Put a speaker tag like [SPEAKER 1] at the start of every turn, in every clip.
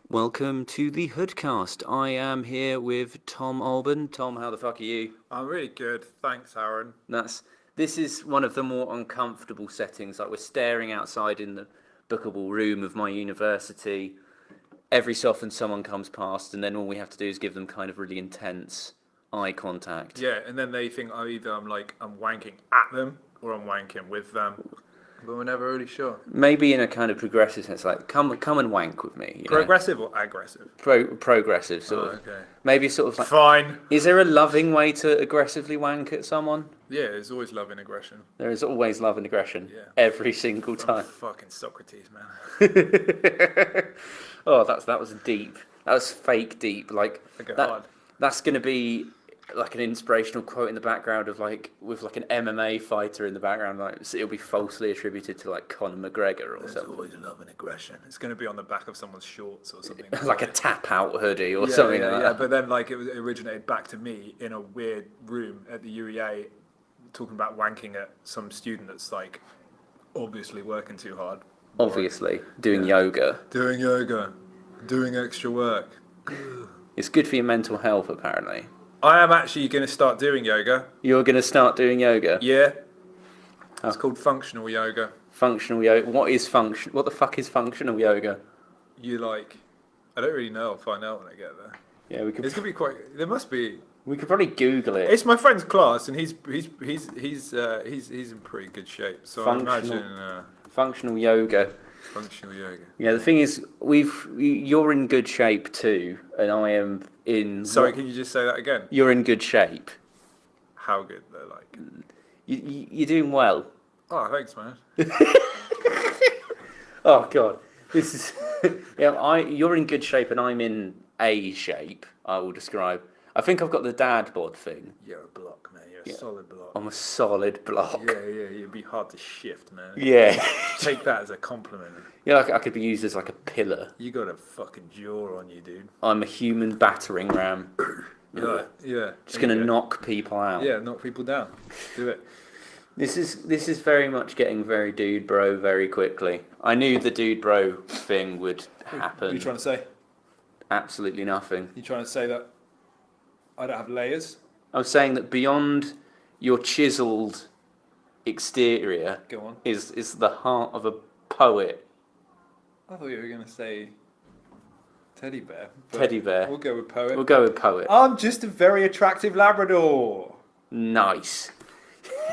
[SPEAKER 1] Welcome to the Hoodcast. I am here with Tom Alban. Tom, how the fuck are you?
[SPEAKER 2] I'm really good, thanks, Aaron.
[SPEAKER 1] This is one of the more uncomfortable settings. Like we're staring outside in the bookable room of my university. Every so often someone comes past, and then all we have to do is give them kind of really intense eye contact.
[SPEAKER 2] Yeah, and then they think I'm wanking at them or I'm wanking with them, but we're never really sure.
[SPEAKER 1] Maybe in a kind of progressive sense, like come and wank with me. You know?
[SPEAKER 2] Progressive or aggressive?
[SPEAKER 1] Progressive sort of.
[SPEAKER 2] Okay.
[SPEAKER 1] Maybe sort of like.
[SPEAKER 2] Fine.
[SPEAKER 1] Is there a loving way to aggressively wank at someone?
[SPEAKER 2] Yeah, there's always love and aggression.
[SPEAKER 1] There is always love and aggression.
[SPEAKER 2] Yeah.
[SPEAKER 1] Every single
[SPEAKER 2] I'm
[SPEAKER 1] time.
[SPEAKER 2] fucking Socrates, man.
[SPEAKER 1] Oh, that was deep. That was fake deep. Like
[SPEAKER 2] Hard.
[SPEAKER 1] that's gonna be like an inspirational quote in the background of like with like an MMA fighter in the background. Like so it'll be falsely attributed to like Conor McGregor or
[SPEAKER 2] There's
[SPEAKER 1] something.
[SPEAKER 2] always love and aggression. It's going to be on the back of someone's shorts or something.
[SPEAKER 1] Like a tap out hoodie or something like that.
[SPEAKER 2] But then like it originated back to me in a weird room at the UEA, talking about wanking at some student that's like obviously working too hard.
[SPEAKER 1] Obviously, doing yoga.
[SPEAKER 2] Doing yoga, doing extra work.
[SPEAKER 1] It's good for your mental health, apparently.
[SPEAKER 2] I am actually going to start doing yoga.
[SPEAKER 1] You're going to start doing yoga?
[SPEAKER 2] Yeah. It's called functional yoga.
[SPEAKER 1] Functional yoga. What the fuck is functional yoga?
[SPEAKER 2] I don't really know. I'll find out when I get there.
[SPEAKER 1] Yeah, we could.
[SPEAKER 2] It's going to be quite. There must be.
[SPEAKER 1] We could probably Google it.
[SPEAKER 2] It's my friend's class, and he's in pretty good shape. So I imagine
[SPEAKER 1] functional yoga.
[SPEAKER 2] Functional yoga.
[SPEAKER 1] Yeah, the thing is, you're in good shape too, and I am in.
[SPEAKER 2] Sorry, can you just say that again?
[SPEAKER 1] You're in good shape.
[SPEAKER 2] How good though? Like.
[SPEAKER 1] You're doing well.
[SPEAKER 2] Oh, thanks, man.
[SPEAKER 1] Oh God, this is. Yeah, you're in good shape, and I'm in A shape. I will describe. I think I've got the dad bod thing.
[SPEAKER 2] You're a block, man. You're a solid block.
[SPEAKER 1] I'm a solid block.
[SPEAKER 2] Yeah. You'd be hard to shift, man.
[SPEAKER 1] Yeah.
[SPEAKER 2] Take that as a compliment.
[SPEAKER 1] Yeah, I could be used as like a pillar.
[SPEAKER 2] You got a fucking jaw on you, dude.
[SPEAKER 1] I'm a human battering ram.
[SPEAKER 2] Yeah.
[SPEAKER 1] Just gonna knock people out.
[SPEAKER 2] Yeah, knock people down. Do it.
[SPEAKER 1] This is very much getting very dude bro very quickly. I knew the dude bro thing would happen.
[SPEAKER 2] What are you trying to say?
[SPEAKER 1] Absolutely nothing.
[SPEAKER 2] You trying to say that I don't have layers?
[SPEAKER 1] I was saying that beyond your chiseled exterior
[SPEAKER 2] Go on.
[SPEAKER 1] is the heart of a poet.
[SPEAKER 2] I thought you were going to say teddy bear.
[SPEAKER 1] Teddy bear.
[SPEAKER 2] We'll go with poet.
[SPEAKER 1] We'll go with poet.
[SPEAKER 2] I'm just a very attractive Labrador.
[SPEAKER 1] Nice.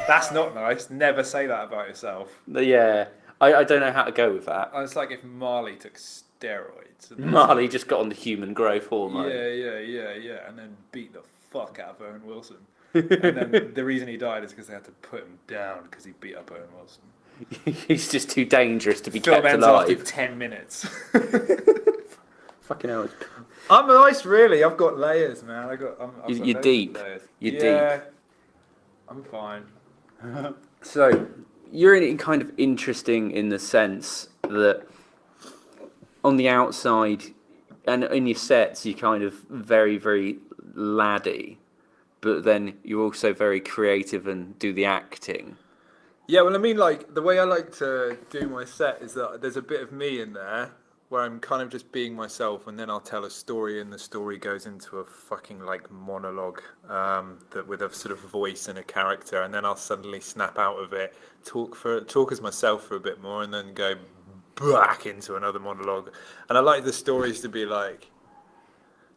[SPEAKER 2] That's not nice. Never say that about yourself.
[SPEAKER 1] Yeah. I don't know how to go with that.
[SPEAKER 2] It's like if Marley took steroids.
[SPEAKER 1] Marley just got on the human growth hormone.
[SPEAKER 2] Yeah. And then beat the fuck out of Owen Wilson. And then the reason he died is because they had to put him down because he beat up Owen Wilson.
[SPEAKER 1] He's just too dangerous to be
[SPEAKER 2] Film
[SPEAKER 1] kept
[SPEAKER 2] ends
[SPEAKER 1] alive.
[SPEAKER 2] after 10 minutes.
[SPEAKER 1] Fucking hell.
[SPEAKER 2] I'm nice, really. I've got layers, man.
[SPEAKER 1] You're deep. You're deep.
[SPEAKER 2] I'm fine.
[SPEAKER 1] So, you're kind of interesting in the sense that on the outside and in your sets, you're kind of very, very laddie, but then you're also very creative and do the acting.
[SPEAKER 2] Yeah, well, I mean, like, the way I like to do my set is that there's a bit of me in there where I'm kind of just being myself, and then I'll tell a story, and the story goes into a fucking, like, monologue that with a sort of voice and a character, and then I'll suddenly snap out of it, talk as myself for a bit more, and then go back into another monologue. And I like the stories to be, like,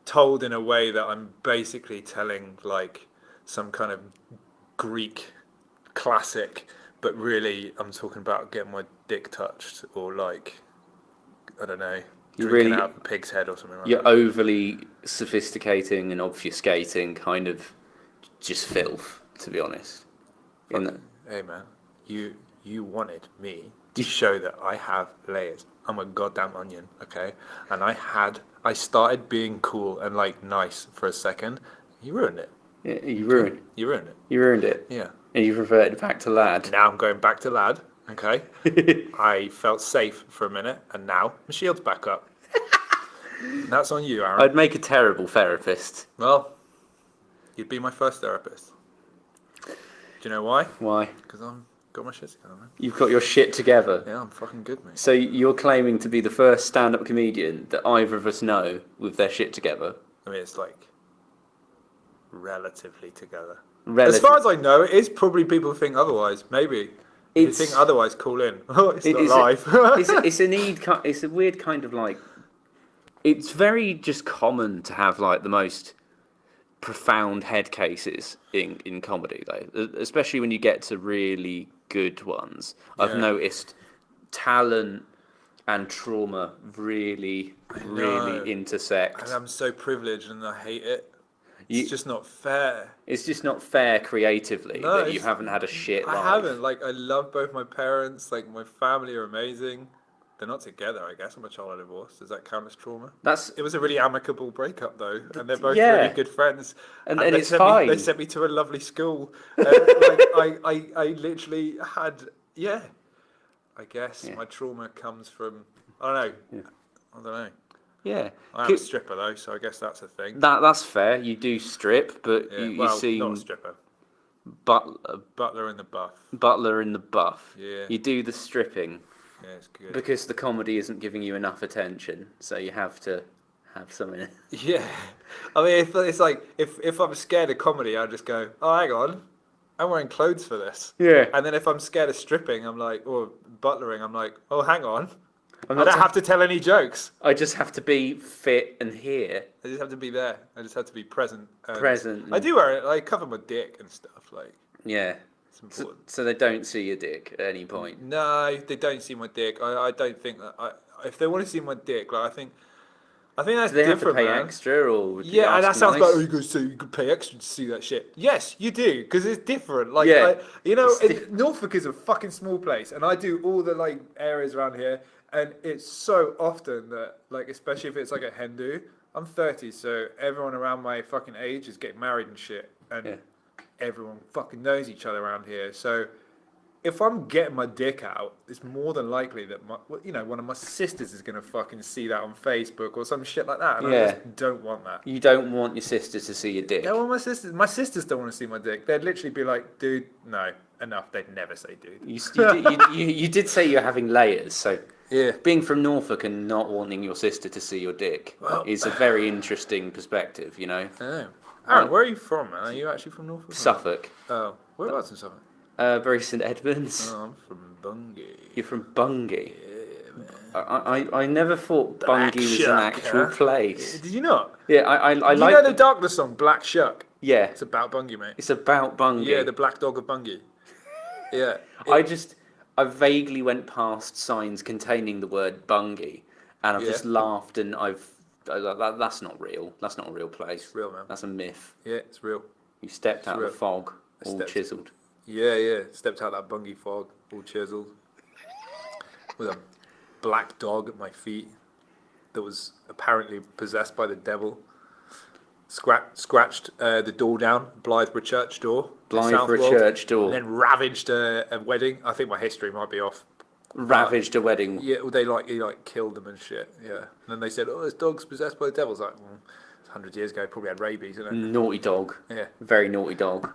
[SPEAKER 2] told in a way that I'm basically telling, like, some kind of Greek classic, but really I'm talking about getting my dick touched, or, like, I don't know, drinking out of a pig's head or something like that.
[SPEAKER 1] You're overly sophisticating and obfuscating kind of just filth, to be honest.
[SPEAKER 2] Hey man, you wanted me to show that I have layers. I'm a goddamn onion, okay? And I started being cool and like nice for a second. You ruined it.
[SPEAKER 1] Yeah, you ruined it. You ruined it.
[SPEAKER 2] Yeah.
[SPEAKER 1] And you've reverted back to lad.
[SPEAKER 2] Now I'm going back to lad. Okay, I felt safe for a minute, and now my shield's back up. That's on you, Aaron.
[SPEAKER 1] I'd make a terrible therapist.
[SPEAKER 2] Well, you'd be my first therapist. Do you know why?
[SPEAKER 1] Why?
[SPEAKER 2] Because I'm Got my shit together, man.
[SPEAKER 1] You've got your shit together.
[SPEAKER 2] Yeah, I'm fucking good, mate.
[SPEAKER 1] So you're claiming to be the first stand-up comedian that either of us know with their shit together.
[SPEAKER 2] I mean, it's like relatively together.
[SPEAKER 1] Relative.
[SPEAKER 2] As far as I know, it is probably people think otherwise. Maybe. If you think otherwise, call in. Oh, it's not live.
[SPEAKER 1] It's a weird kind of like. It's very just common to have like the most profound head cases in comedy, though, especially when you get to really good ones. I've
[SPEAKER 2] Yeah.
[SPEAKER 1] noticed talent and trauma really intersect.
[SPEAKER 2] And I'm so privileged and I hate it. It's just not fair.
[SPEAKER 1] It's just not fair creatively that you
[SPEAKER 2] it's-
[SPEAKER 1] haven't had a shit life.
[SPEAKER 2] I haven't. Like, I love both my parents. Like, my family are amazing. They're not together, I guess. I'm a child of divorce. Does that count as trauma? It was a really amicable breakup, though, and they're both really good friends.
[SPEAKER 1] And
[SPEAKER 2] they
[SPEAKER 1] it's fine.
[SPEAKER 2] They sent me to a lovely school. I literally had, I guess my trauma comes from, I don't know.
[SPEAKER 1] Yeah.
[SPEAKER 2] I am a stripper, though, so I guess that's a thing.
[SPEAKER 1] That's fair. You do strip, but you seem...
[SPEAKER 2] not a stripper.
[SPEAKER 1] Butler
[SPEAKER 2] in the buff.
[SPEAKER 1] Butler in the buff.
[SPEAKER 2] Yeah.
[SPEAKER 1] You do the stripping.
[SPEAKER 2] Yeah, it's good.
[SPEAKER 1] Because the comedy isn't giving you enough attention, so you have to have something.
[SPEAKER 2] Yeah. I mean, if I'm scared of comedy, I just go, oh, hang on, I'm wearing clothes for this.
[SPEAKER 1] Yeah.
[SPEAKER 2] And then if I'm scared of stripping, I'm like, or butlering, I'm like, oh, hang on,
[SPEAKER 1] I
[SPEAKER 2] don't have to tell any jokes.
[SPEAKER 1] I just have to be fit and here.
[SPEAKER 2] I just have to be there. I just have to be present.
[SPEAKER 1] Present.
[SPEAKER 2] I do wear it. I cover my dick and stuff. Like,
[SPEAKER 1] yeah.
[SPEAKER 2] it's important.
[SPEAKER 1] So they don't see your dick at any point.
[SPEAKER 2] No, they don't see my dick. I don't think that. If they want to see my dick, like I think that's
[SPEAKER 1] Do they
[SPEAKER 2] different.
[SPEAKER 1] have to pay
[SPEAKER 2] man.
[SPEAKER 1] extra or?
[SPEAKER 2] Yeah, and that sounds
[SPEAKER 1] nice?
[SPEAKER 2] like, oh, you could pay extra to see that shit. Yes, you do, because it's different. Like,
[SPEAKER 1] Yeah.
[SPEAKER 2] Norfolk is a fucking small place, and I do all the like areas around here, and it's so often that, like, especially if it's like a hen do. I'm 30, so everyone around my fucking age is getting married and shit, and everyone fucking knows each other around here. So if I'm getting my dick out, it's more than likely that one of my sisters is gonna fucking see that on Facebook or some shit like that, and I just don't want that.
[SPEAKER 1] You don't want your sisters to see your dick.
[SPEAKER 2] No, well, my sisters don't want to see my dick. They'd literally be like, dude, no, enough. They'd never say dude.
[SPEAKER 1] You did say you're having layers, so
[SPEAKER 2] yeah.
[SPEAKER 1] being from Norfolk and not wanting your sister to see your dick is a very interesting perspective, you know.
[SPEAKER 2] Oh. Aaron, where are you from, man? Are you actually from Norfolk?
[SPEAKER 1] Suffolk.
[SPEAKER 2] Oh, whereabouts in Suffolk?
[SPEAKER 1] Bury St Edmunds.
[SPEAKER 2] Oh, I'm from Bungay.
[SPEAKER 1] You're from Bungay.
[SPEAKER 2] Yeah, man.
[SPEAKER 1] I never thought Bungay was an actual place.
[SPEAKER 2] Did you not?
[SPEAKER 1] Yeah, I like.
[SPEAKER 2] You know the Darkness song, Black Shuck?
[SPEAKER 1] Yeah.
[SPEAKER 2] It's about Bungay, mate.
[SPEAKER 1] It's about Bungay.
[SPEAKER 2] Yeah, the black dog of Bungay. Yeah.
[SPEAKER 1] I vaguely went past signs containing the word Bungay, and I've just laughed, and that's not real. That's not a real place.
[SPEAKER 2] It's real, man.
[SPEAKER 1] That's a myth.
[SPEAKER 2] Yeah, it's real.
[SPEAKER 1] You stepped out of the fog, all chiseled.
[SPEAKER 2] Yeah. Stepped out that Bungay fog, all chiseled, with a black dog at my feet that was apparently possessed by the devil. Scratched the door down, Blytheborough church door.
[SPEAKER 1] Blytheborough church door.
[SPEAKER 2] And then ravaged a wedding. I think my history might be off.
[SPEAKER 1] Ravaged a wedding.
[SPEAKER 2] Yeah, well, he killed them and shit. Yeah. And then they said, oh, this dog's possessed by the devil. I was like, it's 100 years ago, probably had rabies, isn't it?
[SPEAKER 1] Naughty dog.
[SPEAKER 2] Yeah.
[SPEAKER 1] Very naughty dog.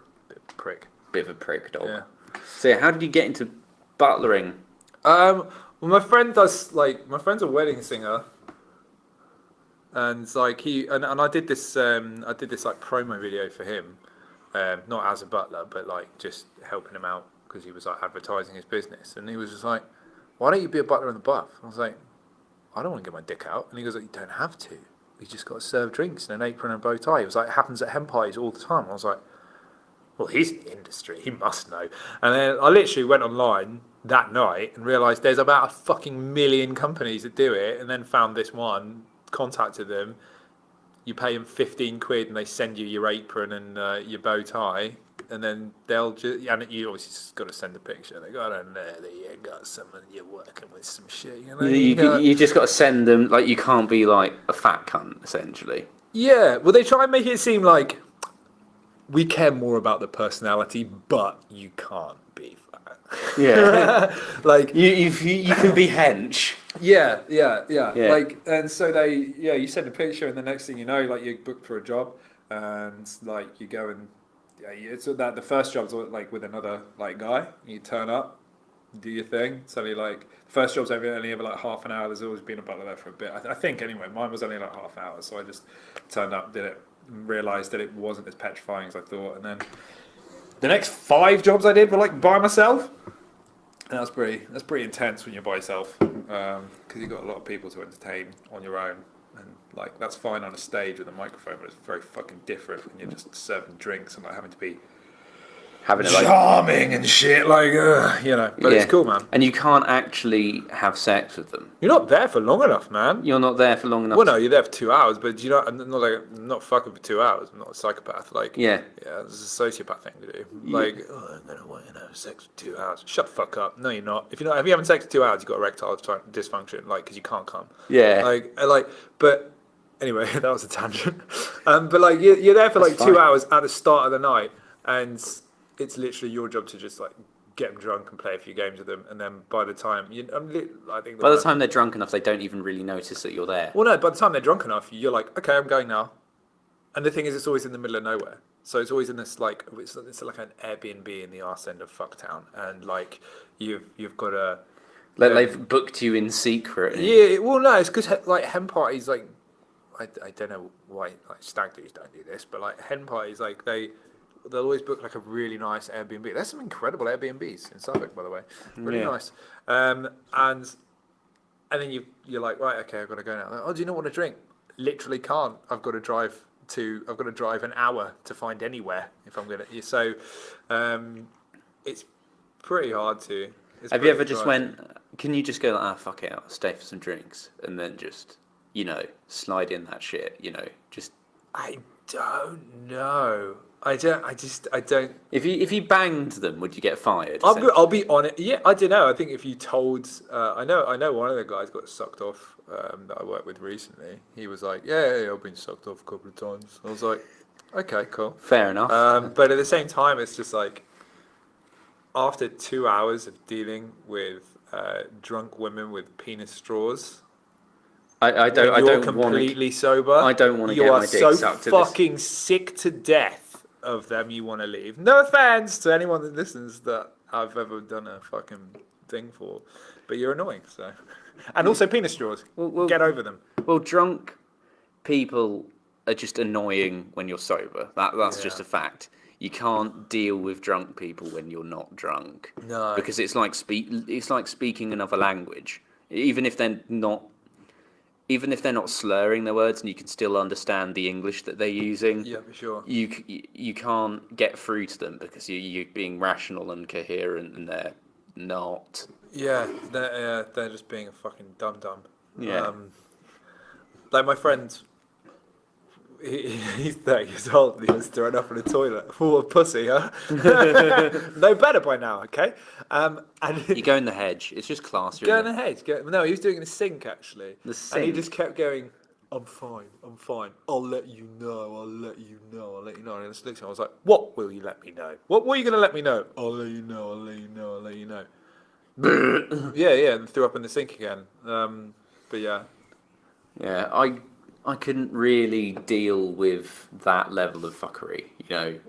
[SPEAKER 2] Bit of
[SPEAKER 1] a prick dog.
[SPEAKER 2] Yeah.
[SPEAKER 1] So how did you get into butlering?
[SPEAKER 2] Well, my friend's a wedding singer. And I did this like promo video for him, not as a butler, but like just helping him out because he was like advertising his business. And he was just like, "Why don't you be a butler in the buff?" I was like, "I don't want to get my dick out." And he goes, like, "You don't have to. You just got to serve drinks in an apron and a bow tie." He was like, "It happens at hen pies all the time." I was like, "Well, he's in the industry. He must know." And then I literally went online that night and realised there's about a fucking million companies that do it, and then found this one. Contacted them, you pay them 15 quid and they send you your apron and your bow tie, and then they'll just, and you obviously just got to send a picture. They go, I don't know that you got someone, you're working with some shit, you know.
[SPEAKER 1] You just got to send them, like, you can't be like a fat cunt essentially.
[SPEAKER 2] Yeah, well, they try and make it seem like we care more about the personality, but you can't be fat.
[SPEAKER 1] Yeah.
[SPEAKER 2] Like
[SPEAKER 1] you can be hench.
[SPEAKER 2] Yeah. Like, and so you send a picture, and the next thing you know, like, you're booked for a job, and like you go and it's that the first job's like with another like guy. You turn up, do your thing. It's only like first job's only ever like half an hour. There's always been a butler there for a bit. I think anyway. Mine was only like half an hour, so I just turned up, did it, realised that it wasn't as petrifying as I thought, and then the next 5 jobs I did were like by myself. And that's pretty intense when you're by yourself, because you've got a lot of people to entertain on your own, and like that's fine on a stage with a microphone, but it's very fucking different when you're just serving drinks and like having to be
[SPEAKER 1] Having it
[SPEAKER 2] charming and shit, like you know. But it's cool, man.
[SPEAKER 1] And you can't actually have sex with them.
[SPEAKER 2] You're not there for long enough, man.
[SPEAKER 1] You're not there for long enough.
[SPEAKER 2] Well, no, you're there for 2 hours, but you know, I'm not fucking for 2 hours. I'm not a psychopath. Like, yeah, it's a sociopath thing to do. Like, I'm gonna want to have sex for 2 hours. Shut the fuck up. No, you're not. If you're having sex for 2 hours, you've got erectile dysfunction, like, because you can't come.
[SPEAKER 1] Yeah.
[SPEAKER 2] But anyway, that was a tangent. But like, you're there for like 2 hours at the start of the night, and it's literally your job to just like get them drunk and play a few games with them, and then by the time
[SPEAKER 1] by the time they're drunk enough, they don't even really notice that you're there.
[SPEAKER 2] Well, no, by the time they're drunk enough, you're like, okay, I'm going now. And the thing is, it's always in the middle of nowhere, so it's always in this like it's like an Airbnb in the arse end of Fucktown, and like you've got a
[SPEAKER 1] they've booked you in secret.
[SPEAKER 2] Yeah, well, no, it's because like hen parties, like I don't know why like stag do's don't do this, but like hen parties, like they'll always book like a really nice Airbnb. There's some incredible Airbnbs in Suffolk, by the way. Really nice. And then you're like, right, okay, I've got to go now. Like, oh, do you not want to drink? Literally can't. I've got to drive an hour to find anywhere if I'm gonna. So, it's pretty hard to.
[SPEAKER 1] Have you ever just went? Can you just go like, fuck it, I'll stay for some drinks, and then just slide in that shit, just.
[SPEAKER 2] I don't know. I don't.
[SPEAKER 1] If you banged them, would you get fired?
[SPEAKER 2] I'll be honest. Yeah, I don't know. I think if you told, I know one of the guys got sucked off that I worked with recently. He was like, yeah, I've been sucked off a couple of times. I was like, okay, cool,
[SPEAKER 1] fair enough.
[SPEAKER 2] But at the same time, it's just like after 2 hours of dealing with drunk women with penis straws.
[SPEAKER 1] I don't want
[SPEAKER 2] completely sober.
[SPEAKER 1] I don't want to get my dick sucked. You are so
[SPEAKER 2] fucking sick to death of them. You want to leave. No offense to anyone that listens that I've ever done a fucking thing for, but you're annoying. So, and also penis straws. Get over them.
[SPEAKER 1] Well, drunk people are just annoying when you're sober. That's just a fact. You can't deal with drunk people when you're not drunk.
[SPEAKER 2] No,
[SPEAKER 1] because it's like speaking another language, even if they're not slurring their words and you can still understand the English that they're using.
[SPEAKER 2] Yeah, for sure.
[SPEAKER 1] You can't get through to them because you're being rational and coherent, and they're not.
[SPEAKER 2] Yeah, they're just being a fucking dum-dum.
[SPEAKER 1] Yeah.
[SPEAKER 2] Like my friend, he's 30 years old and he was thrown up in a toilet. Full of pussy, huh? No better by now, okay? And
[SPEAKER 1] you go in the hedge. It's just class.
[SPEAKER 2] Go in the hedge. No, he was doing it in the sink, actually.
[SPEAKER 1] The sink?
[SPEAKER 2] And he just kept going, I'm fine. I'll let you know. And I just looked at him, I was like, what will you let me know? What are you going to let me know? I'll let you know. Yeah, and threw up in the sink again. But yeah.
[SPEAKER 1] Yeah, I couldn't really deal with that level of fuckery.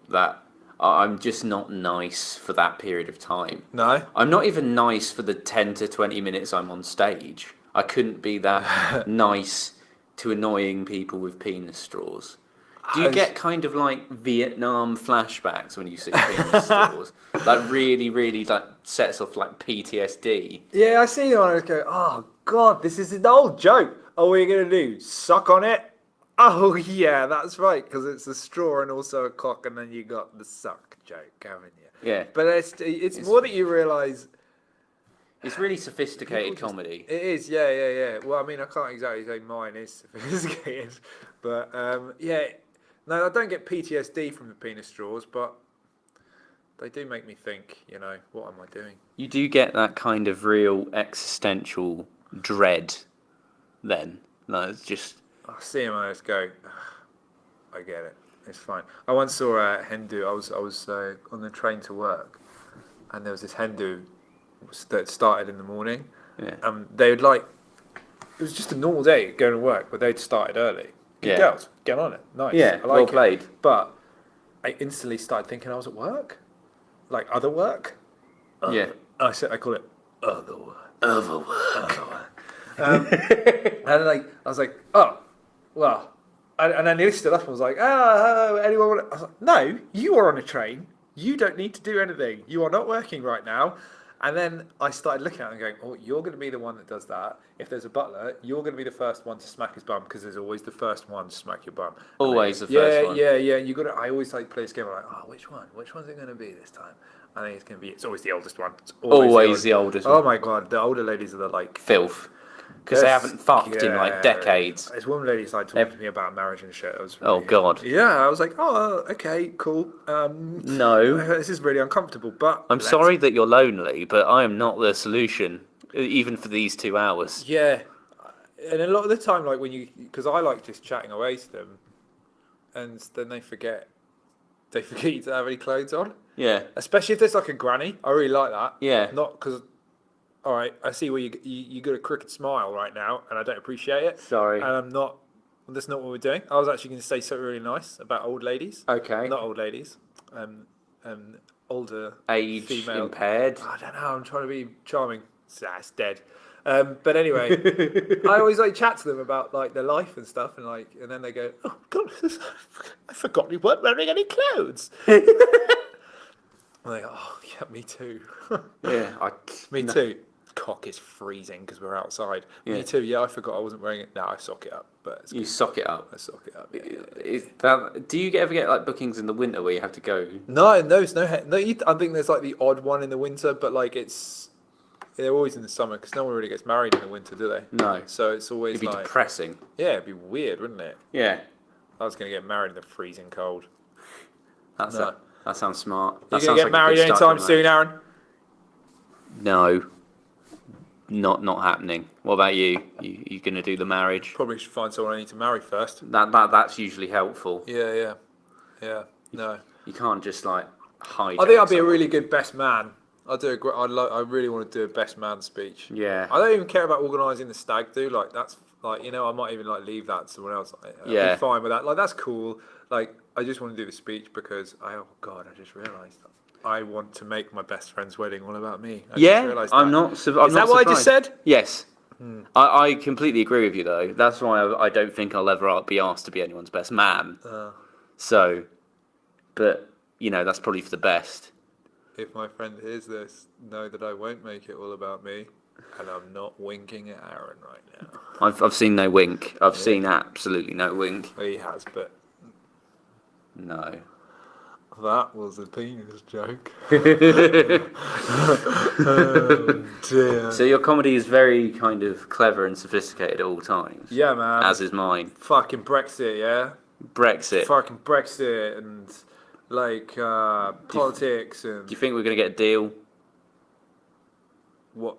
[SPEAKER 1] That I'm just not nice for that period of time.
[SPEAKER 2] No?
[SPEAKER 1] I'm not even nice for the 10 to 20 minutes I'm on stage. I couldn't be that nice to annoying people with penis straws. Do you get kind of like Vietnam flashbacks when you see penis straws? Like really, really like sets off like PTSD.
[SPEAKER 2] Yeah, I see them and I go, oh God, this is an old joke. Oh, what are you going to do? Suck on it? Oh, yeah, that's right, because it's a straw and also a cock, and then you got the suck joke, haven't you?
[SPEAKER 1] Yeah.
[SPEAKER 2] But it's more that you realise...
[SPEAKER 1] It's really sophisticated comedy.
[SPEAKER 2] It is, yeah. Well, I mean, I can't exactly say mine is sophisticated, but, yeah. No, I don't get PTSD from the penis straws, but they do make me think, what am I doing?
[SPEAKER 1] You do get that kind of real existential dread then. No, it's just...
[SPEAKER 2] I see him and I just go, I get it. It's fine. I once saw a Hindu. I was on the train to work, and there was this Hindu that started in the morning.
[SPEAKER 1] Yeah.
[SPEAKER 2] They would it was just a normal day going to work, but they'd started early. Good girls, get on it. Nice.
[SPEAKER 1] Yeah,
[SPEAKER 2] I
[SPEAKER 1] well played.
[SPEAKER 2] But I instantly started thinking I was at work, like other work.
[SPEAKER 1] Yeah.
[SPEAKER 2] I call it other one.
[SPEAKER 1] Other work.
[SPEAKER 2] And like I was like, oh, well, and then he stood up and was like, anyone want? I was like, no, you are on a train. You don't need to do anything. You are not working right now. And then I started looking at him and going, oh, you're going to be the one that does that. If there's a butler, you're going to be the first one to smack his bum because there's always the first one to smack your bum.
[SPEAKER 1] Always the first one.
[SPEAKER 2] Yeah. You got to. I always like play this game. I'm like, oh, which one? Which one's it going to be this time? I think it's going to be. It's always the oldest one. It's
[SPEAKER 1] Always the oldest one.
[SPEAKER 2] Oh my god, the older ladies are the like
[SPEAKER 1] Filth. Because they haven't fucked in like decades.
[SPEAKER 2] This one lady started talking to me about marriage and shit.
[SPEAKER 1] Oh god.
[SPEAKER 2] Yeah, I was like, oh, okay, cool.
[SPEAKER 1] No.
[SPEAKER 2] This is really uncomfortable, but
[SPEAKER 1] I'm sorry that you're lonely, but I am not the solution, even for these 2 hours.
[SPEAKER 2] Yeah, and a lot of the time, like because I like just chatting away to them, and then they forget you to have any clothes on.
[SPEAKER 1] Yeah.
[SPEAKER 2] Especially if there's like a granny, I really like that.
[SPEAKER 1] Yeah.
[SPEAKER 2] Not because. All right, I see where you got a crooked smile right now, and I don't appreciate it.
[SPEAKER 1] Sorry.
[SPEAKER 2] And I'm not. That's not what we're doing. I was actually going to say something really nice about old ladies.
[SPEAKER 1] Okay.
[SPEAKER 2] Not old ladies. Older.
[SPEAKER 1] Age
[SPEAKER 2] female.
[SPEAKER 1] impaired.
[SPEAKER 2] I don't know. I'm trying to be charming. It's dead. But anyway, I always like chat to them about like their life and stuff, and then they go, "Oh God, I forgot you weren't wearing any clothes." I'm like, "Oh yeah, me too."
[SPEAKER 1] Yeah,
[SPEAKER 2] Me too. Cock is freezing because we're outside.
[SPEAKER 1] Yeah.
[SPEAKER 2] Me too. Yeah, I forgot I wasn't wearing it. No, I sock it up. But
[SPEAKER 1] You sock it up.
[SPEAKER 2] I sock it up. Yeah.
[SPEAKER 1] Is do you ever get like bookings in the winter where you have to go?
[SPEAKER 2] No. I think there's like the odd one in the winter, but like they're always in the summer because no one really gets married in the winter, do they?
[SPEAKER 1] No.
[SPEAKER 2] So it's always
[SPEAKER 1] It'd be
[SPEAKER 2] like
[SPEAKER 1] depressing.
[SPEAKER 2] yeah, it'd be weird, wouldn't it?
[SPEAKER 1] Yeah.
[SPEAKER 2] I was gonna get married in the freezing cold.
[SPEAKER 1] That sounds smart.
[SPEAKER 2] You
[SPEAKER 1] That
[SPEAKER 2] gonna
[SPEAKER 1] sounds
[SPEAKER 2] get
[SPEAKER 1] like a
[SPEAKER 2] married
[SPEAKER 1] good start
[SPEAKER 2] anytime
[SPEAKER 1] to a
[SPEAKER 2] soon,
[SPEAKER 1] marriage.
[SPEAKER 2] Aaron?
[SPEAKER 1] No. Not happening. What about you? You gonna do the marriage?
[SPEAKER 2] Probably should find someone I need to marry first.
[SPEAKER 1] That's usually helpful.
[SPEAKER 2] Yeah. No.
[SPEAKER 1] You can't just like hide.
[SPEAKER 2] I think I'd be a really good best man. I really want to do a best man speech.
[SPEAKER 1] Yeah.
[SPEAKER 2] I don't even care about organising the stag do. Like that's like I might even like leave that to someone else. I'd be fine with that. Like that's cool. Like I just want to do the speech because I just realised I want to make my best friend's wedding all about me.
[SPEAKER 1] I'm not. Is
[SPEAKER 2] that what I just said?
[SPEAKER 1] Yes. I completely agree with you though. That's why I don't think I'll ever be asked to be anyone's best man. So, but that's probably for the best.
[SPEAKER 2] If my friend hears this, know that I won't make it all about me, and I'm not winking at Aaron right now.
[SPEAKER 1] I've seen no wink. I've seen absolutely no wink.
[SPEAKER 2] He has, but
[SPEAKER 1] no.
[SPEAKER 2] That was a penis joke. Oh dear.
[SPEAKER 1] So your comedy is very kind of clever and sophisticated at all times.
[SPEAKER 2] Yeah, man.
[SPEAKER 1] As is mine.
[SPEAKER 2] Fucking Brexit, yeah.
[SPEAKER 1] Brexit.
[SPEAKER 2] Fucking Brexit and like politics and.
[SPEAKER 1] Do you think we're gonna get a deal?
[SPEAKER 2] What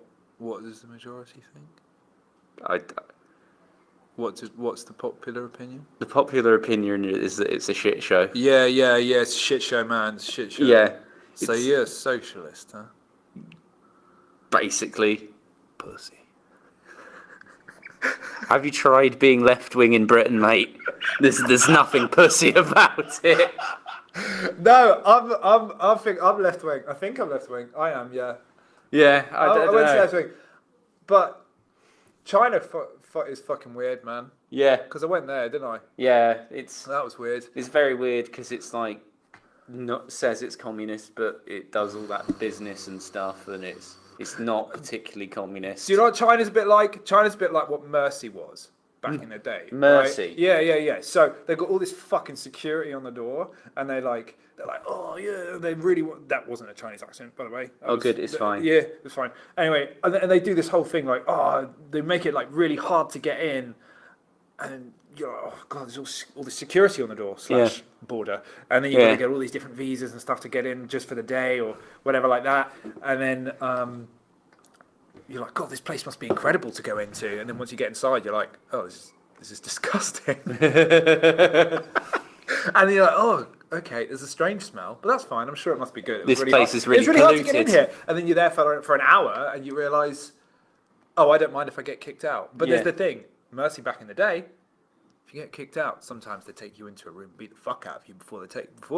[SPEAKER 2] does the majority think? What's the popular opinion?
[SPEAKER 1] The popular opinion is that it's a shit show.
[SPEAKER 2] Yeah. It's a shit show, man. It's a shit show.
[SPEAKER 1] Yeah.
[SPEAKER 2] So you're a socialist, huh?
[SPEAKER 1] Basically. Pussy. Have you tried being left wing in Britain, mate? There's nothing pussy about it.
[SPEAKER 2] No, I think I'm left wing. I think I'm left wing. I am, yeah.
[SPEAKER 1] Yeah, I don't
[SPEAKER 2] went to
[SPEAKER 1] know.
[SPEAKER 2] left wing, but China is fucking weird, man.
[SPEAKER 1] Yeah.
[SPEAKER 2] Because I went there, didn't I?
[SPEAKER 1] Yeah,
[SPEAKER 2] That was weird.
[SPEAKER 1] It's very weird because it's like says it's communist, but it does all that business and stuff, and it's not particularly communist.
[SPEAKER 2] Do you know what China's a bit like? China's a bit like what Mercy was back in the day.
[SPEAKER 1] Mercy.
[SPEAKER 2] Right? Yeah. So they've got all this fucking security on the door, and they're like, oh yeah, they really want. That wasn't a Chinese accent, by the way.
[SPEAKER 1] Good, it's fine.
[SPEAKER 2] Yeah, it's fine. Anyway, and they do this whole thing like, they make it like really hard to get in, and you're like, oh god, there's all this security on the door / border, and then you got to get all these different visas and stuff to get in just for the day or whatever like that, and then you're like, God, this place must be incredible to go into, and then once you get inside, you're like, oh, this is disgusting, and then you're like, oh, okay, there's a strange smell, but that's fine. I'm sure it must be good.
[SPEAKER 1] This place is really
[SPEAKER 2] It's really hard to get in
[SPEAKER 1] polluted.
[SPEAKER 2] here, and then you're there for an hour, and you realise, oh, I don't mind if I get kicked out. But there's the thing, Mercy back in the day, if you get kicked out, sometimes they take you into a room, beat the fuck out of you before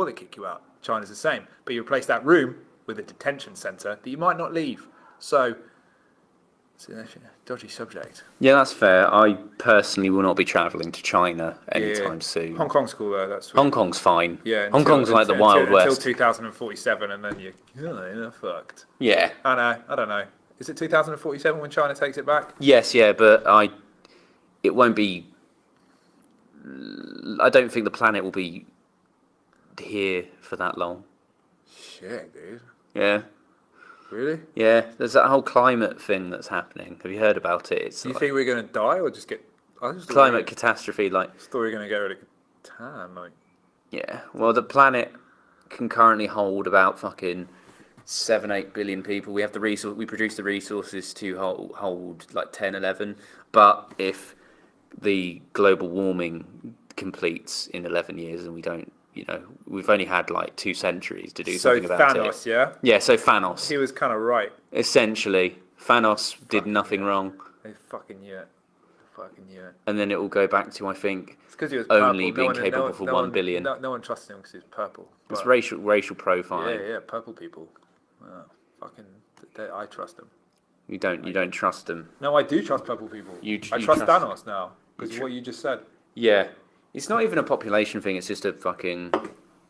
[SPEAKER 2] they kick you out. China's the same, but you replace that room with a detention centre that you might not leave. So It's a dodgy subject.
[SPEAKER 1] Yeah, that's fair. I personally will not be travelling to China anytime soon.
[SPEAKER 2] Hong Kong's cool though. That's sweet.
[SPEAKER 1] Hong Kong's fine.
[SPEAKER 2] Yeah,
[SPEAKER 1] Hong Kong's like the Wild West.
[SPEAKER 2] Until 2047, and then you're fucked.
[SPEAKER 1] Yeah.
[SPEAKER 2] I don't know. Is it 2047 when China takes it back?
[SPEAKER 1] Yes, yeah, but it won't be. I don't think the planet will be here for that long.
[SPEAKER 2] Shit, dude.
[SPEAKER 1] Yeah.
[SPEAKER 2] Really?
[SPEAKER 1] Yeah, there's that whole climate thing that's happening. Have you heard about it?
[SPEAKER 2] Do you think we're going to die or just get...
[SPEAKER 1] Climate catastrophe, like...
[SPEAKER 2] I thought we were going to get rid of tan, like...
[SPEAKER 1] Yeah, well, the planet can currently hold about fucking 7-8 billion people. We have the resource. We produce the resources to hold like 10, 11. But if the global warming completes in 11 years and we don't... we've only had like 2 centuries to do something about it.
[SPEAKER 2] So Thanos, yeah?
[SPEAKER 1] Yeah, so Thanos.
[SPEAKER 2] He was kind of right.
[SPEAKER 1] Essentially, Thanos did nothing wrong.
[SPEAKER 2] They fucking knew it.
[SPEAKER 1] And then it will go back to, I think,
[SPEAKER 2] it's because he was
[SPEAKER 1] only being capable for 1 billion.
[SPEAKER 2] No one trusted him because he was purple.
[SPEAKER 1] It's racial profiling.
[SPEAKER 2] Yeah, purple people. I trust them.
[SPEAKER 1] You don't trust them.
[SPEAKER 2] No, I do trust purple people. I trust Thanos now because of what you just said.
[SPEAKER 1] Yeah. It's not even a population thing, it's just a fucking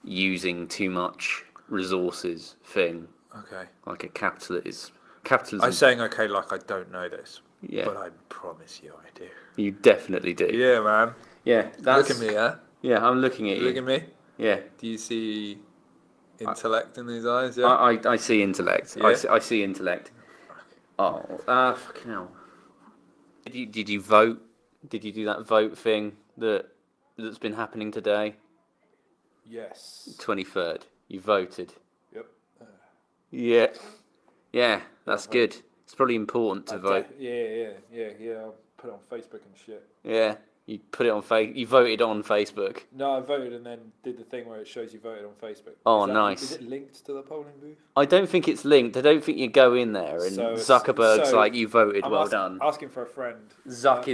[SPEAKER 1] using too much resources thing.
[SPEAKER 2] Okay.
[SPEAKER 1] Like a capitalism.
[SPEAKER 2] I'm saying okay like I don't know this.
[SPEAKER 1] Yeah.
[SPEAKER 2] But I promise you I do.
[SPEAKER 1] You definitely do.
[SPEAKER 2] Yeah, man.
[SPEAKER 1] Yeah.
[SPEAKER 2] Look at me, yeah?
[SPEAKER 1] Yeah, I'm looking at you.
[SPEAKER 2] Look at me?
[SPEAKER 1] Yeah.
[SPEAKER 2] Do you see intellect in these eyes? Yeah.
[SPEAKER 1] I see intellect.
[SPEAKER 2] Yeah?
[SPEAKER 1] I see intellect. Oh, fucking hell. Did you vote? Did you do that vote thing that's been happening today?
[SPEAKER 2] Yes.
[SPEAKER 1] 23rd. You voted.
[SPEAKER 2] Yep.
[SPEAKER 1] Yeah. Yeah, that's good. It's probably important to vote.
[SPEAKER 2] Yeah. I'll put it on Facebook and shit.
[SPEAKER 1] Yeah. You put it on You voted on Facebook.
[SPEAKER 2] No, I voted and then did the thing where it shows you voted on Facebook.
[SPEAKER 1] Oh, nice.
[SPEAKER 2] Is it linked to the polling booth?
[SPEAKER 1] I don't think it's linked. I don't think you go in there and Zuckerberg's like, you voted, well done.
[SPEAKER 2] Asking for a friend.
[SPEAKER 1] Zuck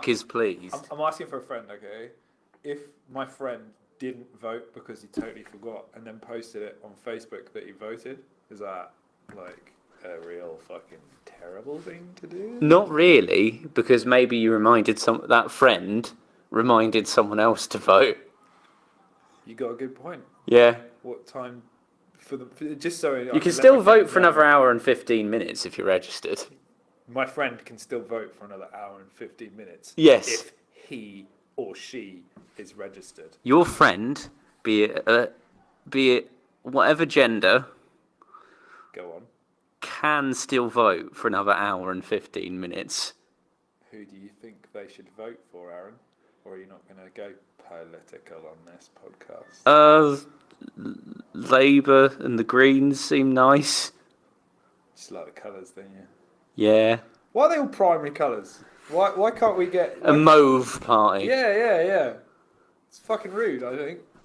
[SPEAKER 1] is pleased.
[SPEAKER 2] I'm asking for a friend, okay? If my friend didn't vote because he totally forgot and then posted it on Facebook that he voted, is that like a real fucking terrible thing to do?
[SPEAKER 1] Not really, because maybe that friend reminded someone else to vote.
[SPEAKER 2] You got a good point.
[SPEAKER 1] Yeah.
[SPEAKER 2] What time just so
[SPEAKER 1] you can still vote for another hour and 15 minutes if you're registered.
[SPEAKER 2] My friend can still vote for another hour and 15 minutes.
[SPEAKER 1] Yes.
[SPEAKER 2] If he or she is registered.
[SPEAKER 1] Your friend, be it whatever gender,
[SPEAKER 2] go on,
[SPEAKER 1] can still vote for another hour and 15 minutes.
[SPEAKER 2] Who do you think they should vote for, Aaron? Or are you not going to go political on this podcast?
[SPEAKER 1] Labour and the Greens seem nice.
[SPEAKER 2] Just like the colours, don't you?
[SPEAKER 1] Yeah.
[SPEAKER 2] Why are they all primary colours? Why can't we get...
[SPEAKER 1] a mauve party?
[SPEAKER 2] Yeah. It's fucking rude,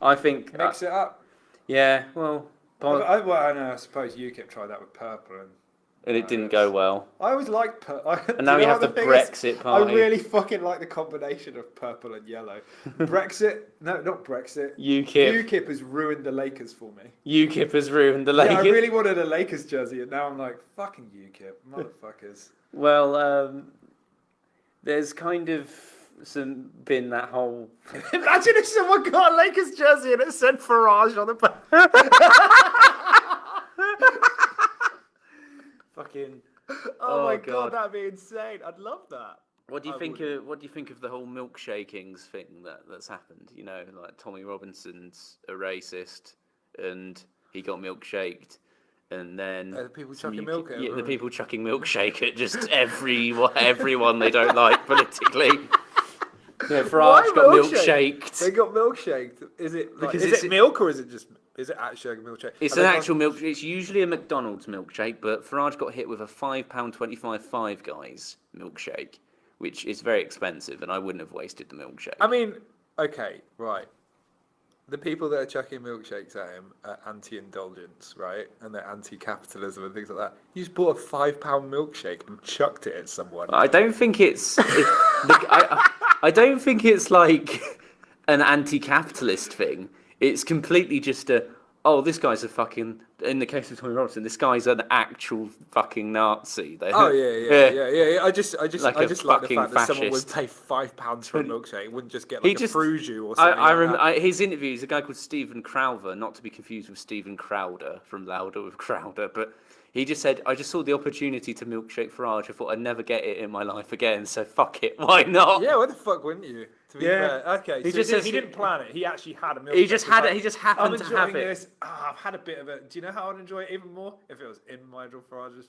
[SPEAKER 2] I think. Mix it up.
[SPEAKER 1] Yeah, well...
[SPEAKER 2] I suppose UKIP tried that with purple
[SPEAKER 1] and it didn't go well.
[SPEAKER 2] I always liked purple.
[SPEAKER 1] And now you have the Brexit party.
[SPEAKER 2] I really fucking like the combination of purple and yellow. Brexit? No, not Brexit. UKIP has ruined the Lakers for me.
[SPEAKER 1] UKIP has ruined the Lakers?
[SPEAKER 2] Yeah, I really wanted a Lakers jersey and now I'm like, fucking UKIP, motherfuckers.
[SPEAKER 1] Well, there's kind of been that whole...
[SPEAKER 2] Imagine if someone got a Lakers jersey and it said Farage on the back.
[SPEAKER 1] Fucking...
[SPEAKER 2] Oh my god, that'd be insane. I'd love that.
[SPEAKER 1] What do you think of the whole milkshakings thing that's happened? You know, like Tommy Robinson's a racist and he got milkshaked. And then
[SPEAKER 2] the people chucking milk at
[SPEAKER 1] the people chucking milkshake at just everyone they don't like politically. Yeah, Farage got milkshaked.
[SPEAKER 2] They got milkshaked. Is it milk or is it actually a milkshake?
[SPEAKER 1] It's an actual milkshake. It's usually a McDonald's milkshake, but Farage got hit with a £5.25 Five Guys milkshake, which is very expensive, and I wouldn't have wasted the milkshake.
[SPEAKER 2] I mean, okay, right. The people that are chucking milkshakes at him are anti-indulgence, right? And they're anti-capitalism and things like that. You just bought a £5 milkshake and chucked it at someone.
[SPEAKER 1] I don't think it's... I don't think it's like an anti-capitalist thing. It's completely just oh, this guy's a fucking. In the case of Tommy Robinson, this guy's an actual fucking Nazi.
[SPEAKER 2] Oh yeah. I just
[SPEAKER 1] Like
[SPEAKER 2] like
[SPEAKER 1] a
[SPEAKER 2] the
[SPEAKER 1] fucking
[SPEAKER 2] fact that someone would
[SPEAKER 1] fascist.
[SPEAKER 2] pay £5 for a milkshake. It wouldn't just get
[SPEAKER 1] He
[SPEAKER 2] like a
[SPEAKER 1] just.
[SPEAKER 2] fruit jus or
[SPEAKER 1] I,
[SPEAKER 2] something
[SPEAKER 1] I
[SPEAKER 2] like
[SPEAKER 1] remember
[SPEAKER 2] that.
[SPEAKER 1] his interview. He's a guy called Stephen Crowther, not to be confused with Stephen Crowder from Louder with Crowder, but he just said, "I just saw the opportunity to milkshake Farage. I thought I'd never get it in my life again, so fuck it, why not?"
[SPEAKER 2] Yeah, why the fuck wouldn't you? To be
[SPEAKER 1] Yeah.
[SPEAKER 2] fair, okay.
[SPEAKER 1] He
[SPEAKER 2] So
[SPEAKER 1] just
[SPEAKER 2] he
[SPEAKER 1] says-
[SPEAKER 2] didn't plan it. He actually had a milkshake.
[SPEAKER 1] He just had
[SPEAKER 2] He's
[SPEAKER 1] it. He just happened
[SPEAKER 2] I'm
[SPEAKER 1] to
[SPEAKER 2] enjoying
[SPEAKER 1] have it.
[SPEAKER 2] this. I've had a bit of it. Do you know how I'd enjoy it even more if it was in Nigel Farage's